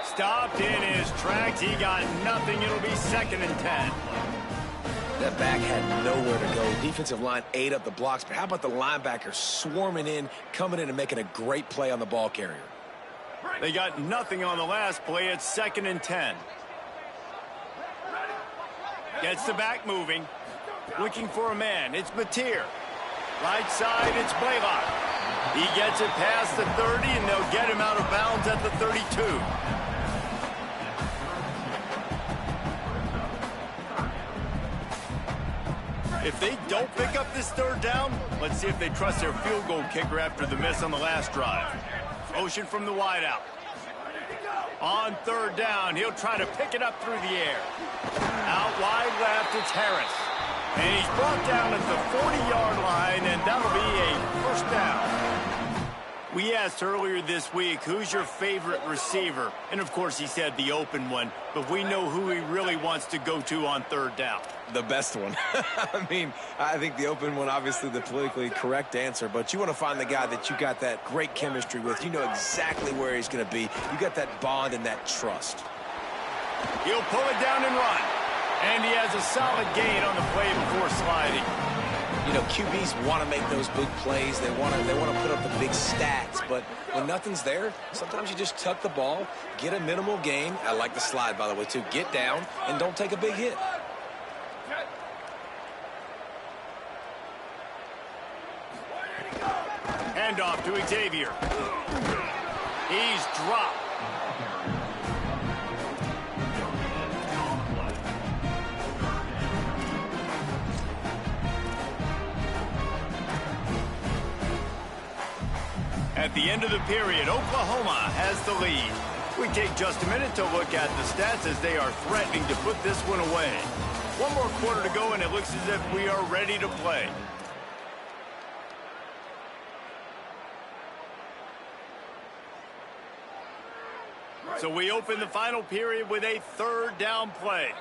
[SPEAKER 1] Stopped in his tracks. He got nothing. It'll be 2nd and 10.
[SPEAKER 3] That back had nowhere to go. Defensive line ate up the blocks, but how about the linebackers swarming in, coming in and making a great play on the ball carrier?
[SPEAKER 1] They got nothing on the last play. It's 2nd and 10. Gets the back moving. Looking for a man. It's Mateer. Right side, it's Blaylock. He gets it past the 30, and they'll get him out of bounds at the 32. If they don't pick up this 3rd down, let's see if they trust their field goal kicker after the miss on the last drive. Motion from the wideout. On 3rd down, he'll try to pick it up through the air. Out wide left, it's Harris. And he's brought down at the 40-yard line, and that'll be a 1st down. We asked earlier this week, who's your favorite receiver? And, of course, he said the open one, but we know who he really wants to go to on 3rd down.
[SPEAKER 3] The best one. I mean, I think the open one, obviously the politically correct answer, but you want to find the guy that you got that great chemistry with. You know exactly where he's going to be. You got that bond and that trust.
[SPEAKER 1] He'll pull it down and run. And he has a solid gain on the play before sliding.
[SPEAKER 3] You know, QBs want to make those big plays. They want to put up the big stats. But when nothing's there, sometimes you just tuck the ball, get a minimal gain. I like the slide, by the way, too. Get down and don't take a big hit.
[SPEAKER 1] Handoff to Xavier. He's dropped. At the end of the period, Oklahoma has the lead. We take just a minute to look at the stats as they are threatening to put this one away. One more quarter to go, and it looks as if we are ready to play. So we open the final period with a third down play.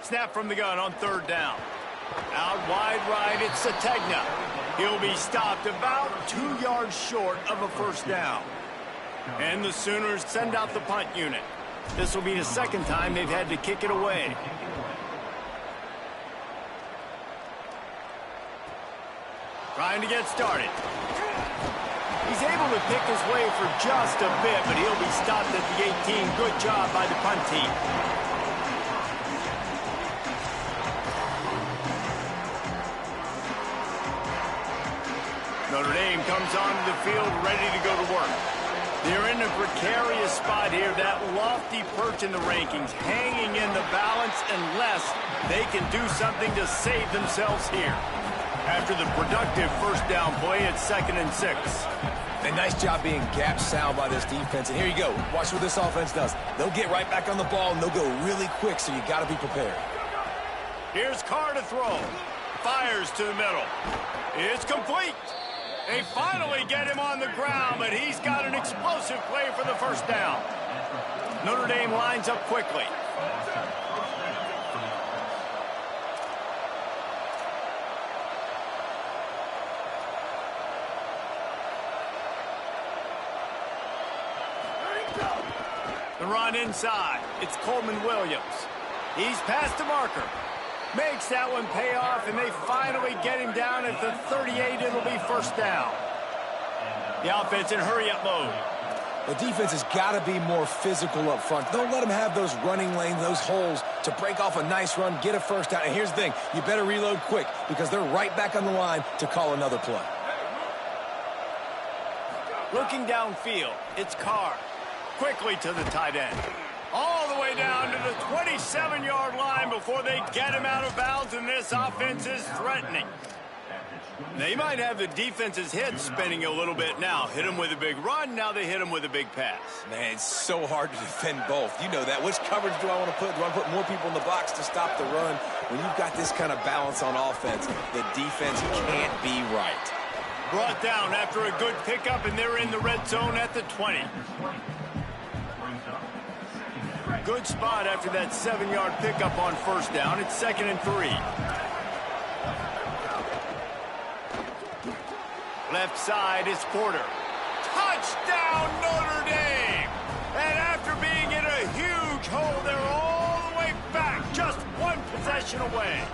[SPEAKER 1] Snap from the gun on third down. Out wide right, it's Sategna. He'll be stopped about 2 yards short of a first down. And the Sooners send out the punt unit. This will be the second time they've had to kick it away. Trying to get started. He's able to pick his way for just a bit, but he'll be stopped at the 18. Good job by the punt team. Notre Dame comes onto the field ready to go to work. They're in a precarious spot here, that lofty perch in the rankings, hanging in the balance unless they can do something to save themselves here. After the productive first down play, it's 2nd and 6.
[SPEAKER 3] And nice job being gap sound by this defense. And here you go. Watch what this offense does. They'll get right back on the ball, and they'll go really quick, so you got to be prepared.
[SPEAKER 1] Here's Carr to throw. Fires to the middle. It's complete. They finally get him on the ground, but he's got an explosive play for the first down. Notre Dame lines up quickly. The run inside. It's Coleman Williams. He's past the marker. Makes that one pay off, and they finally get him down at the 38. It'll be first down. The offense in hurry-up mode.
[SPEAKER 3] The defense has got to be more physical up front. Don't let them have those running lanes, those holes to break off a nice run, get a first down. And here's the thing. You better reload quick because they're right back on the line to call another play.
[SPEAKER 1] Looking downfield, it's Carr. Quickly to the tight end. All the way down to the 27-yard line before they get him out of bounds, and this offense is threatening. They might have the defense's head spinning a little bit now. Hit him with a big run, now they hit him with a big pass.
[SPEAKER 3] Man, it's so hard to defend both. You know that. Which coverage do I want to put? Do I want to put more people in the box to stop the run? When you've got this kind of balance on offense, the defense can't be right.
[SPEAKER 1] Brought down after a good pickup, and they're in the red zone at the 20. Good spot after that 7-yard pickup on first down. It's 2nd and 3. Left side is Porter. Touchdown, Notre Dame! And after being in a huge hole, they're all the way back, just one possession away.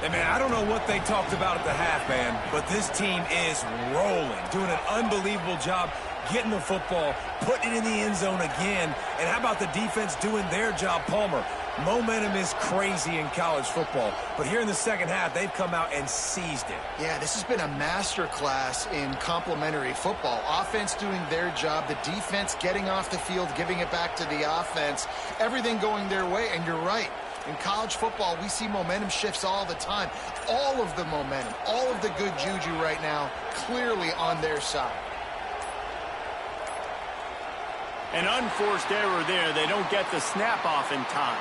[SPEAKER 3] Hey, man, I don't know what they talked about at the half, man, but this team is rolling, doing an unbelievable job getting the football, putting it in the end zone again. And how about the defense doing their job, Palmer? Momentum is crazy in college football. But here in the second half, they've come out and seized it.
[SPEAKER 4] Yeah, this has been a masterclass in complementary football. Offense doing their job, the defense getting off the field, giving it back to the offense, everything going their way. And you're right. In college football, we see momentum shifts all the time. All of the momentum, all of the good juju right now, clearly on their side.
[SPEAKER 1] An unforced error there. They don't get the snap off in time.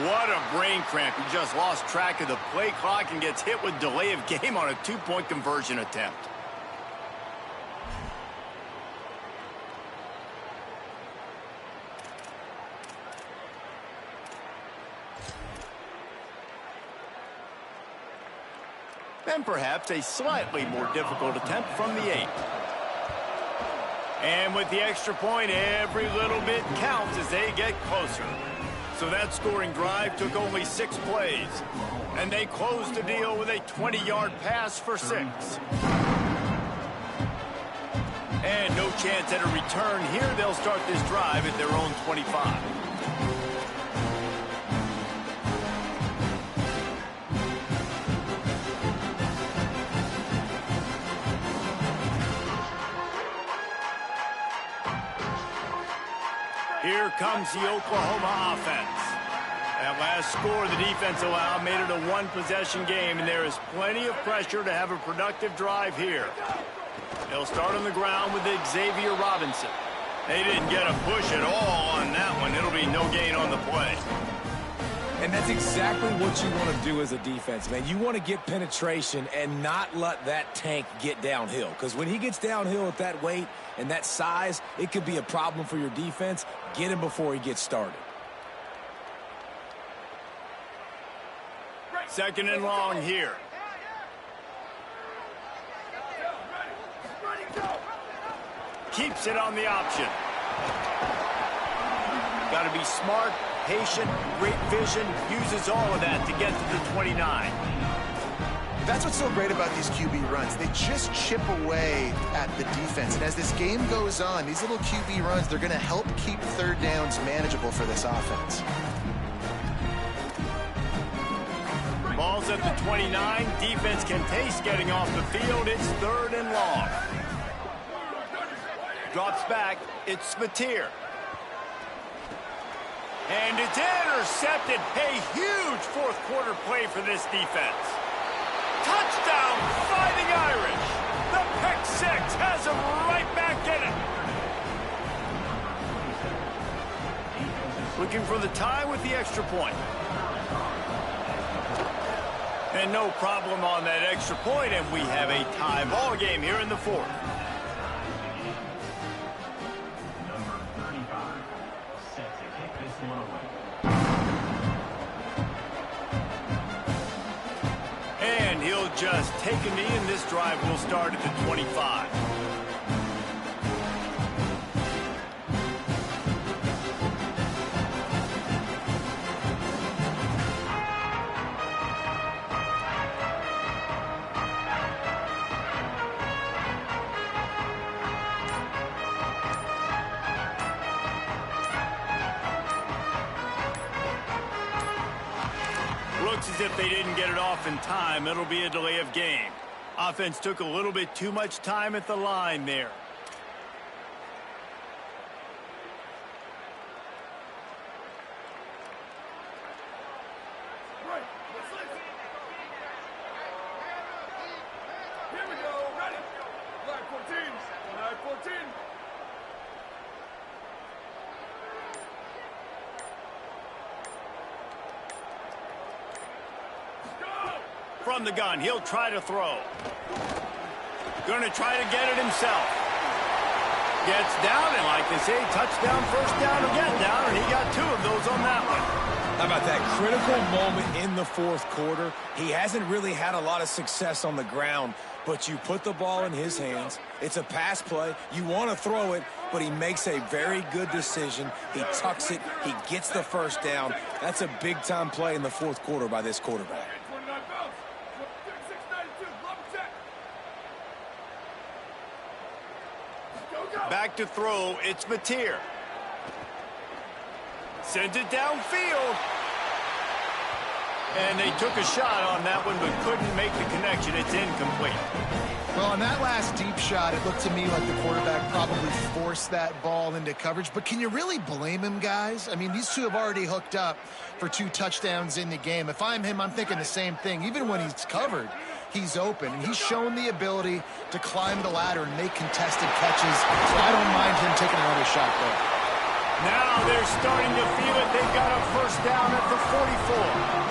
[SPEAKER 1] What a brain cramp. He just lost track of the play clock and gets hit with delay of game on a 2-point conversion attempt. And perhaps a slightly more difficult attempt from the 8. And with the extra point, every little bit counts as they get closer. So that scoring drive took only 6 plays. And they closed the deal with a 20-yard pass for 6. And no chance at a return here. They'll start this drive at their own 25. Here comes the Oklahoma offense. That last score the defense allowed made it a one-possession game, and there is plenty of pressure to have a productive drive here. They'll start on the ground with Xavier Robinson. They didn't get a push at all on that one. It'll be no gain on the play.
[SPEAKER 3] And that's exactly what you want to do as a defense, man. You want to get penetration and not let that tank get downhill. Because when he gets downhill at that weight and that size, it could be a problem for your defense. Get him before he gets started.
[SPEAKER 1] Second and long here. Keeps it on the option. Got to be smart, patient, great vision, uses all of that to get to the 29.
[SPEAKER 4] That's what's so great about these QB runs. They just chip away at the defense. And as this game goes on, these little QB runs, they're going to help keep third downs manageable for this offense.
[SPEAKER 1] Ball's at the 29. Defense can taste getting off the field. It's third and long. Drops back. It's Spatier. And it's intercepted. A huge fourth-quarter play for this defense. Touchdown, Fighting Irish. The pick six has him right back in it. Looking for the tie with the extra point. And no problem on that extra point, and we have a tie ball game here in the fourth.
[SPEAKER 6] Number 35, set to kick this one away.
[SPEAKER 1] And he'll just take a knee, and this drive will start at the 25. Looks as if they didn't get it off in time. It'll be a delay of game. Offense took a little bit too much time at the line there.
[SPEAKER 5] Right. Here we go. Ready. Flag 14. Flag 14.
[SPEAKER 1] From the gun, he'll try to throw. Going to try to get it himself. Gets down, and like they say, touchdown, first down, again down, and he got 2 of those on that one.
[SPEAKER 3] How about that critical moment in the fourth quarter? He hasn't really had a lot of success on the ground, but you put the ball in his hands. It's a pass play. You want to throw it, but he makes a very good decision. He tucks it. He gets the first down. That's a big-time play in the fourth quarter by this quarterback.
[SPEAKER 5] 29 pounds. 3692. Level check. Go, go.
[SPEAKER 1] Back to throw, it's Mateer. Sends it downfield. And they took a shot on that one, but couldn't make the connection. It's incomplete.
[SPEAKER 4] Well, on that last deep shot, it looked to me like the quarterback probably forced that ball into coverage. But can you really blame him, guys? I mean, these two have already hooked up for 2 touchdowns in the game. If I'm him, I'm thinking the same thing. Even when he's covered, he's open. And he's shown the ability to climb the ladder and make contested catches. So I don't mind him taking another shot there.
[SPEAKER 1] Now they're starting to feel it. They've got a first down at the 44.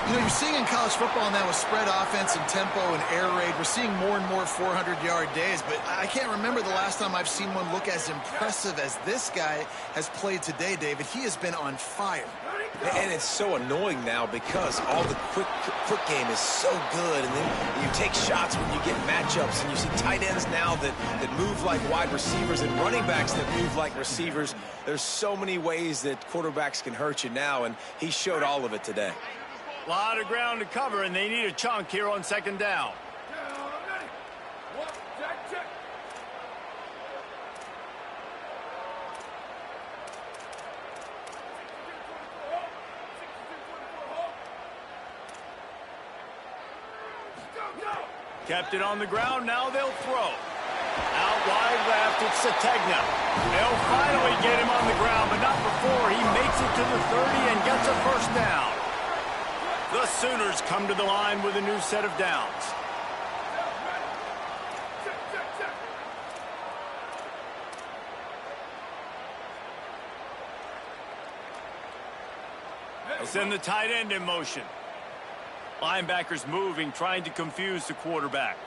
[SPEAKER 4] You know, you're seeing in college football now with spread offense and tempo and air raid, we're seeing more and more 400-yard days, but I can't remember the last time I've seen one look as impressive as this guy has played today, David. He has been on fire.
[SPEAKER 3] And it's so annoying now because all the quick game is so good, and then you take shots when you get matchups, and you see tight ends now that move like wide receivers and running backs that move like receivers. There's so many ways that quarterbacks can hurt you now, and he showed all of it today.
[SPEAKER 1] A lot of ground to cover, and they need a chunk here on second down. Kept it on the ground, now they'll throw. Out wide left, it's Sategna. They'll finally get him on the ground, but not before he makes it to the 30 and gets a first down. The Sooners come to the line with a new set of downs. They'll send the tight end in motion. Linebackers moving, trying to confuse the quarterback.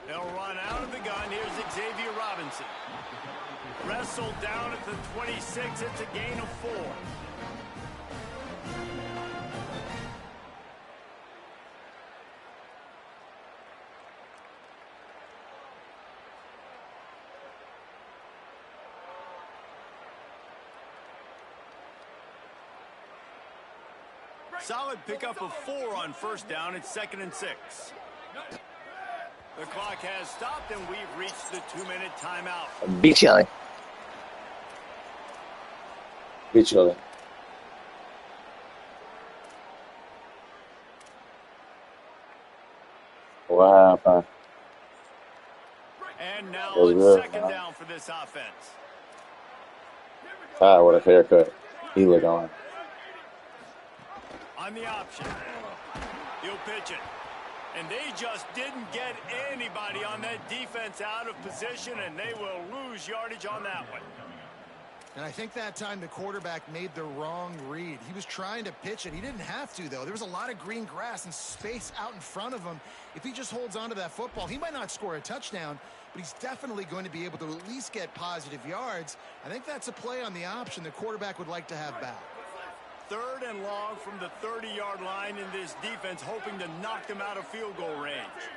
[SPEAKER 1] They'll run out of the gun. Here's Xavier Robinson. Wrestled down at the 26. It's a gain of 4. Solid pickup of 4 on first down. It's 2nd and 6. The clock has stopped, and we've reached the 2-minute timeout.
[SPEAKER 7] Bichale. Wow.
[SPEAKER 1] And now
[SPEAKER 7] That was
[SPEAKER 1] it's
[SPEAKER 7] good,
[SPEAKER 1] 2nd
[SPEAKER 7] man.
[SPEAKER 1] down for this offense.
[SPEAKER 7] Ah, what a haircut. He look on.
[SPEAKER 1] On the option. He'll pitch it. And they just didn't get anybody on that defense out of position, and they will lose yardage on that one.
[SPEAKER 4] And I think that time the quarterback made the wrong read. He was trying to pitch it. He didn't have to, though. There was a lot of green grass and space out in front of him. If he just holds on to that football, he might not score a touchdown, but he's definitely going to be able to at least get positive yards. I think that's a play on the option the quarterback would like to have back.
[SPEAKER 1] 3rd and long from the 30-yard line in this defense, hoping to knock them out of field goal range.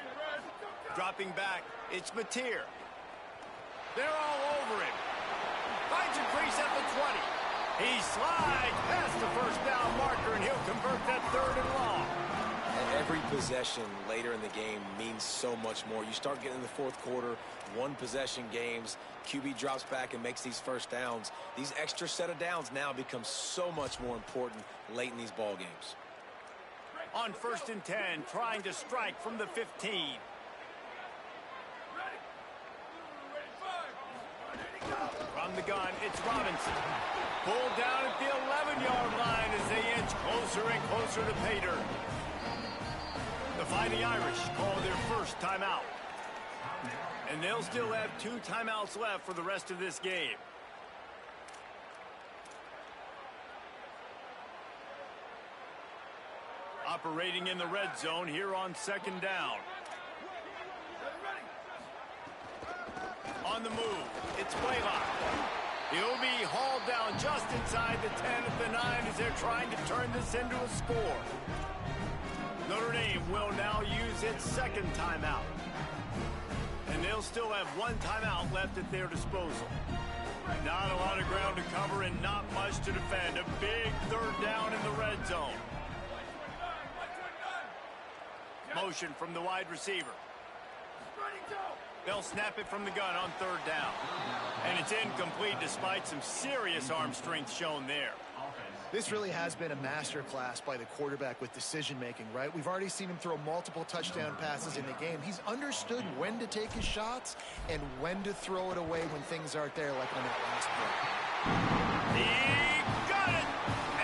[SPEAKER 1] Dropping back, it's Mateer. They're all over him. Finds a crease at the 20. He slides past the first down marker, and he'll convert that 3rd and long.
[SPEAKER 3] Every possession later in the game means so much more. You start getting in the 4th quarter, 1-possession games, QB drops back and makes these first downs. These extra set of downs now become so much more important late in these ball games.
[SPEAKER 1] On 1st and 10, trying to strike from the 15. From the gun, it's Robinson. Pulled down at the 11-yard line as they inch closer and closer to Pater. The Fighting Irish call their first timeout. And they'll still have 2 timeouts left for the rest of this game. Operating in the red zone here on 2nd down. On the move, it's Blaylock. He'll be hauled down just inside the 10 at the 9 as they're trying to turn this into a score. Notre Dame will now use its 2nd timeout. And they'll still have 1 timeout left at their disposal. Not a lot of ground to cover and not much to defend. A big 3rd down in the red zone. Motion from the wide receiver. They'll snap it from the gun on 3rd down. And it's incomplete despite some serious arm strength shown there.
[SPEAKER 4] This really has been a masterclass by the quarterback with decision-making, right? We've already seen him throw multiple touchdown passes in the game. He's understood when to take his shots and when to throw it away when things aren't there, like on that last play.
[SPEAKER 1] He got it!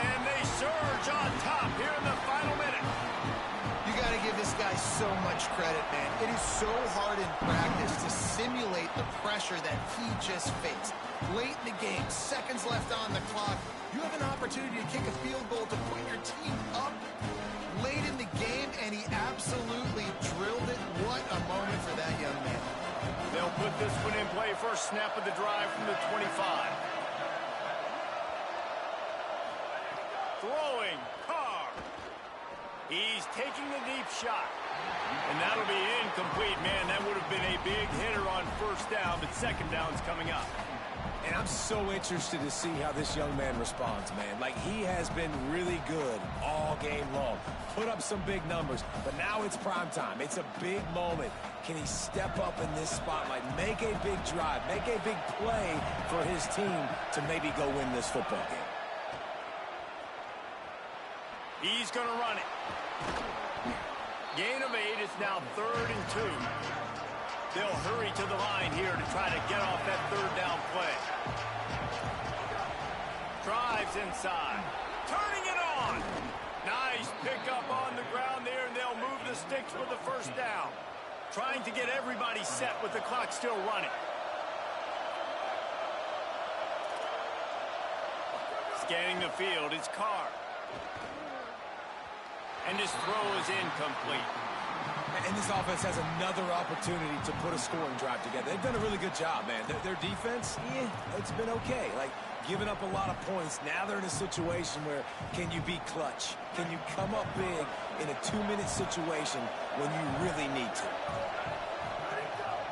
[SPEAKER 1] And they surge on top here in the final minute.
[SPEAKER 4] You got to give this guy so much credit, man. It is so hard in practice to simulate the pressure that he just faced. Late in the game, seconds left on the clock, you have an opportunity to kick a field goal to put your team up late in the game, and he absolutely drilled it. What a moment for that young man.
[SPEAKER 1] They'll put this one in play first snap of the drive from the 25. Throwing, Carr. He's taking the deep shot. And that'll be incomplete, man. That would have been a big hitter on first down, but second down's coming up.
[SPEAKER 3] And I'm so interested to see how this young man responds, man. Like, he has been really good all game long. Put up some big numbers, but now it's prime time. It's a big moment. Can he step up in this spotlight, make a big drive, make a big play for his team to maybe go win this football game?
[SPEAKER 1] He's going to run it. Gain of 8. It's now 3rd and 2. They'll hurry to the line here to try to get off that third down play. Drives inside. Turning it on. Nice pickup on the ground there, and they'll move the sticks for the first down. Trying to get everybody set with the clock still running. Scanning the field, it's Carr. And this throw is incomplete.
[SPEAKER 3] And this offense has another opportunity to put a scoring drive together. They've done a really good job, man. Their defense, it's been okay. Like, giving up a lot of points. Now they're in a situation where can you be clutch? Can you come up big in a 2-minute situation when you really need to?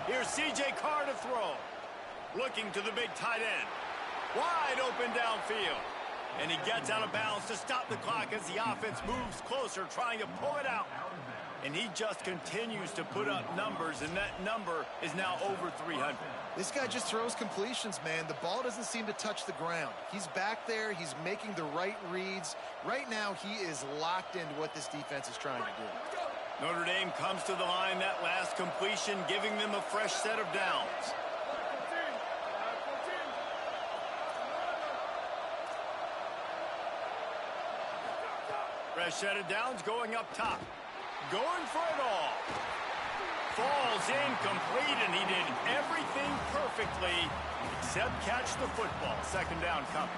[SPEAKER 1] Here's C.J. Carr to throw. Looking to the big tight end. Wide open downfield. And he gets out of bounds to stop the clock as the offense moves closer, trying to pull it out. And he just continues to put up numbers, and that number is now over 300.
[SPEAKER 4] This guy just throws completions, man. The ball doesn't seem to touch the ground. He's back there. He's making the right reads. Right now, he is locked into what this defense is trying to do.
[SPEAKER 1] Notre Dame comes to the line, that last completion, giving them a fresh set of downs. Fresh set of downs going up top. Going for it all. Falls incomplete, and he did everything perfectly except catch the football. Second down coming.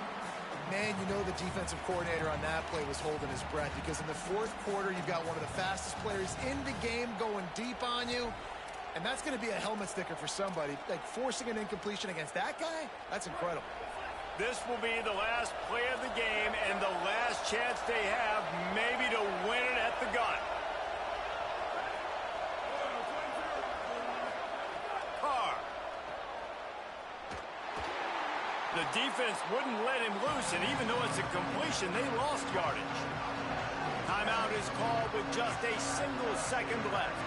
[SPEAKER 4] Man, you know the defensive coordinator on that play was holding his breath, because in the fourth quarter, you've got one of the fastest players in the game going deep on you, and that's going to be a helmet sticker for somebody. Like, forcing an incompletion against that guy, that's incredible.
[SPEAKER 1] This will be the last play of the game and the last chance they have maybe to win it at the gun. Carr. The defense wouldn't let him loose, and even though it's a completion, they lost yardage. Timeout is called with just a single second left.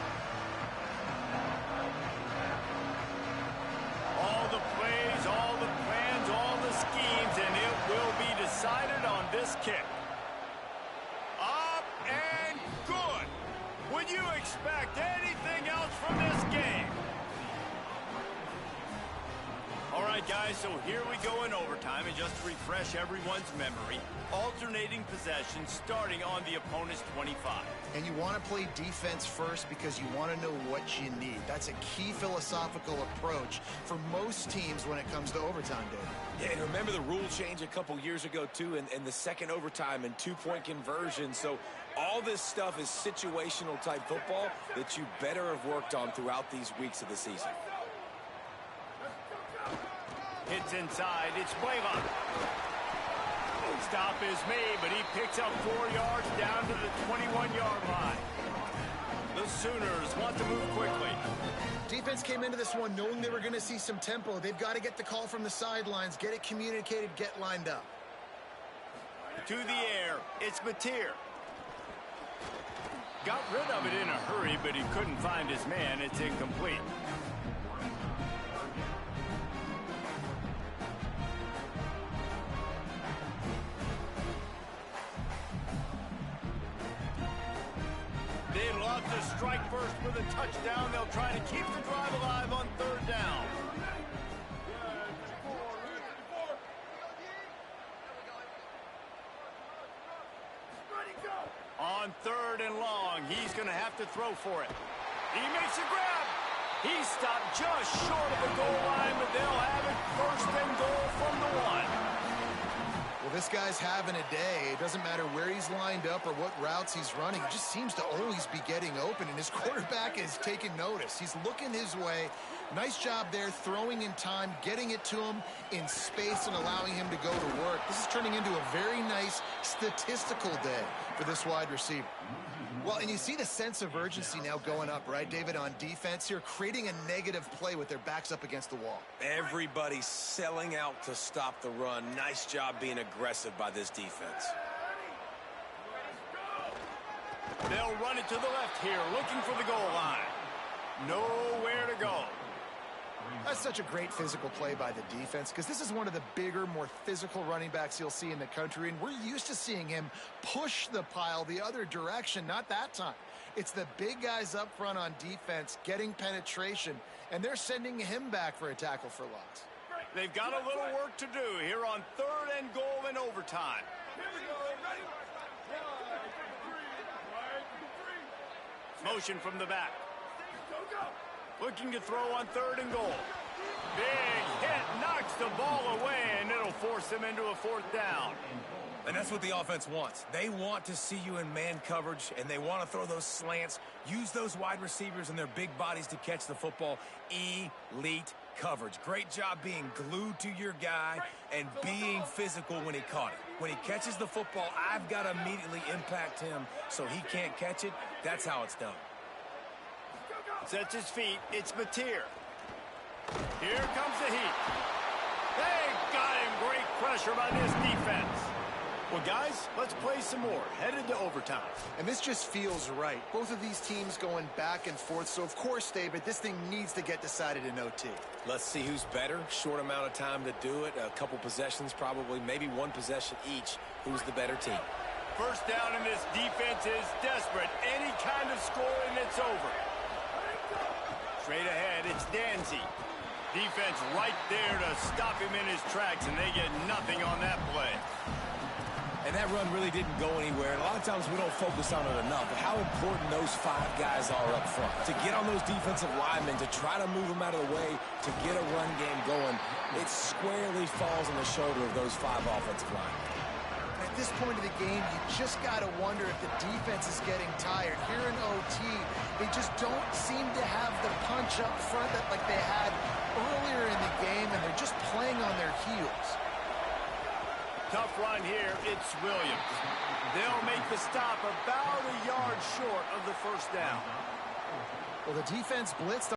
[SPEAKER 1] All the plays, all the plans, all the schemes, and it will be decided on this kick. Up and good. Would you expect anything else from this game? All right, guys, so here we go in overtime, and just to refresh everyone's memory, alternating possession starting on the opponent's 25.
[SPEAKER 4] And you want to play defense first because you want to know what you need. That's a key philosophical approach for most teams when it comes to overtime, Dave.
[SPEAKER 3] Yeah, and remember the rule change a couple years ago, too, and the second overtime and two-point conversion. So all this stuff is situational-type football that you better have worked on throughout these weeks of the season.
[SPEAKER 1] Hits inside. It's Blaylock. Stop is made, but he picks up 4 yards down to the 21-yard line. The Sooners want to move quickly.
[SPEAKER 4] Defense came into this one knowing they were going to see some tempo. They've got to get the call from the sidelines, get it communicated, get lined up.
[SPEAKER 1] To the air, it's Mateer. Got rid of it in a hurry, but he couldn't find his man. It's incomplete. They'd love to strike first with a touchdown. They'll try to keep the drive alive on third down. On 3rd and long, he's going to have to throw for it. He makes a grab. He stopped just short of the goal line, but they'll have it 1st and goal from the 1.
[SPEAKER 4] Well, this guy's having a day. It doesn't matter where he's lined up or what routes he's running. He just seems to always be getting open, and his quarterback is taking notice. He's looking his way. Nice job there, throwing in time, getting it to him in space and allowing him to go to work. This is turning into a very nice statistical day for this wide receiver. Well, and you see the sense of urgency now going up, right, David, on defense here, creating a negative play with their backs up against the wall.
[SPEAKER 3] Everybody's selling out to stop the run. Nice job being aggressive by this defense.
[SPEAKER 1] They'll run it to the left here, looking for the goal line. Nowhere to go.
[SPEAKER 4] That's such a great physical play by the defense because this is one of the bigger, more physical running backs you'll see in the country, and we're used to seeing him push the pile the other direction. Not that time. It's the big guys up front on defense getting penetration, and they're sending him back for a tackle for loss.
[SPEAKER 1] They've got a little work to do here on 3rd and goal in overtime. Motion from the back. Looking to throw on 3rd and goal. Big hit, knocks the ball away, and it'll force them into a 4th down.
[SPEAKER 3] And that's what the offense wants. They want to see you in man coverage, and they want to throw those slants, use those wide receivers and their big bodies to catch the football. Elite coverage. Great job being glued to your guy and being physical when he caught it. When he catches the football, I've got to immediately impact him so he can't catch it. That's how it's done.
[SPEAKER 1] Sets his feet. It's Mateer. Here comes the heat. They got him. Great pressure by this defense. Well, guys, let's play some more. Headed to overtime.
[SPEAKER 4] And this just feels right. Both of these teams going back and forth. So, of course, David, this thing needs to get decided in OT.
[SPEAKER 3] Let's see who's better. Short amount of time to do it. A couple possessions probably. Maybe one possession each. Who's the better team?
[SPEAKER 1] 1st down, and this defense is desperate. Any kind of score, and it's over. Straight ahead, it's Danzy. Defense right there to stop him in his tracks, and they get nothing on that play.
[SPEAKER 3] And that run really didn't go anywhere. And a lot of times we don't focus on it enough. But how important those 5 guys are up front. To get on those defensive linemen, to try to move them out of the way, to get a run game going, it squarely falls on the shoulder of those 5 offensive linemen.
[SPEAKER 4] At this point of the game, you just got to wonder if the defense is getting tired. Here in OT, they just don't seem to have the punch up front that like they had earlier in the game, and they're just playing on their heels.
[SPEAKER 1] Tough run here. It's Williams. They'll make the stop about a yard short of the 1st down.
[SPEAKER 4] Well, the defense blitzed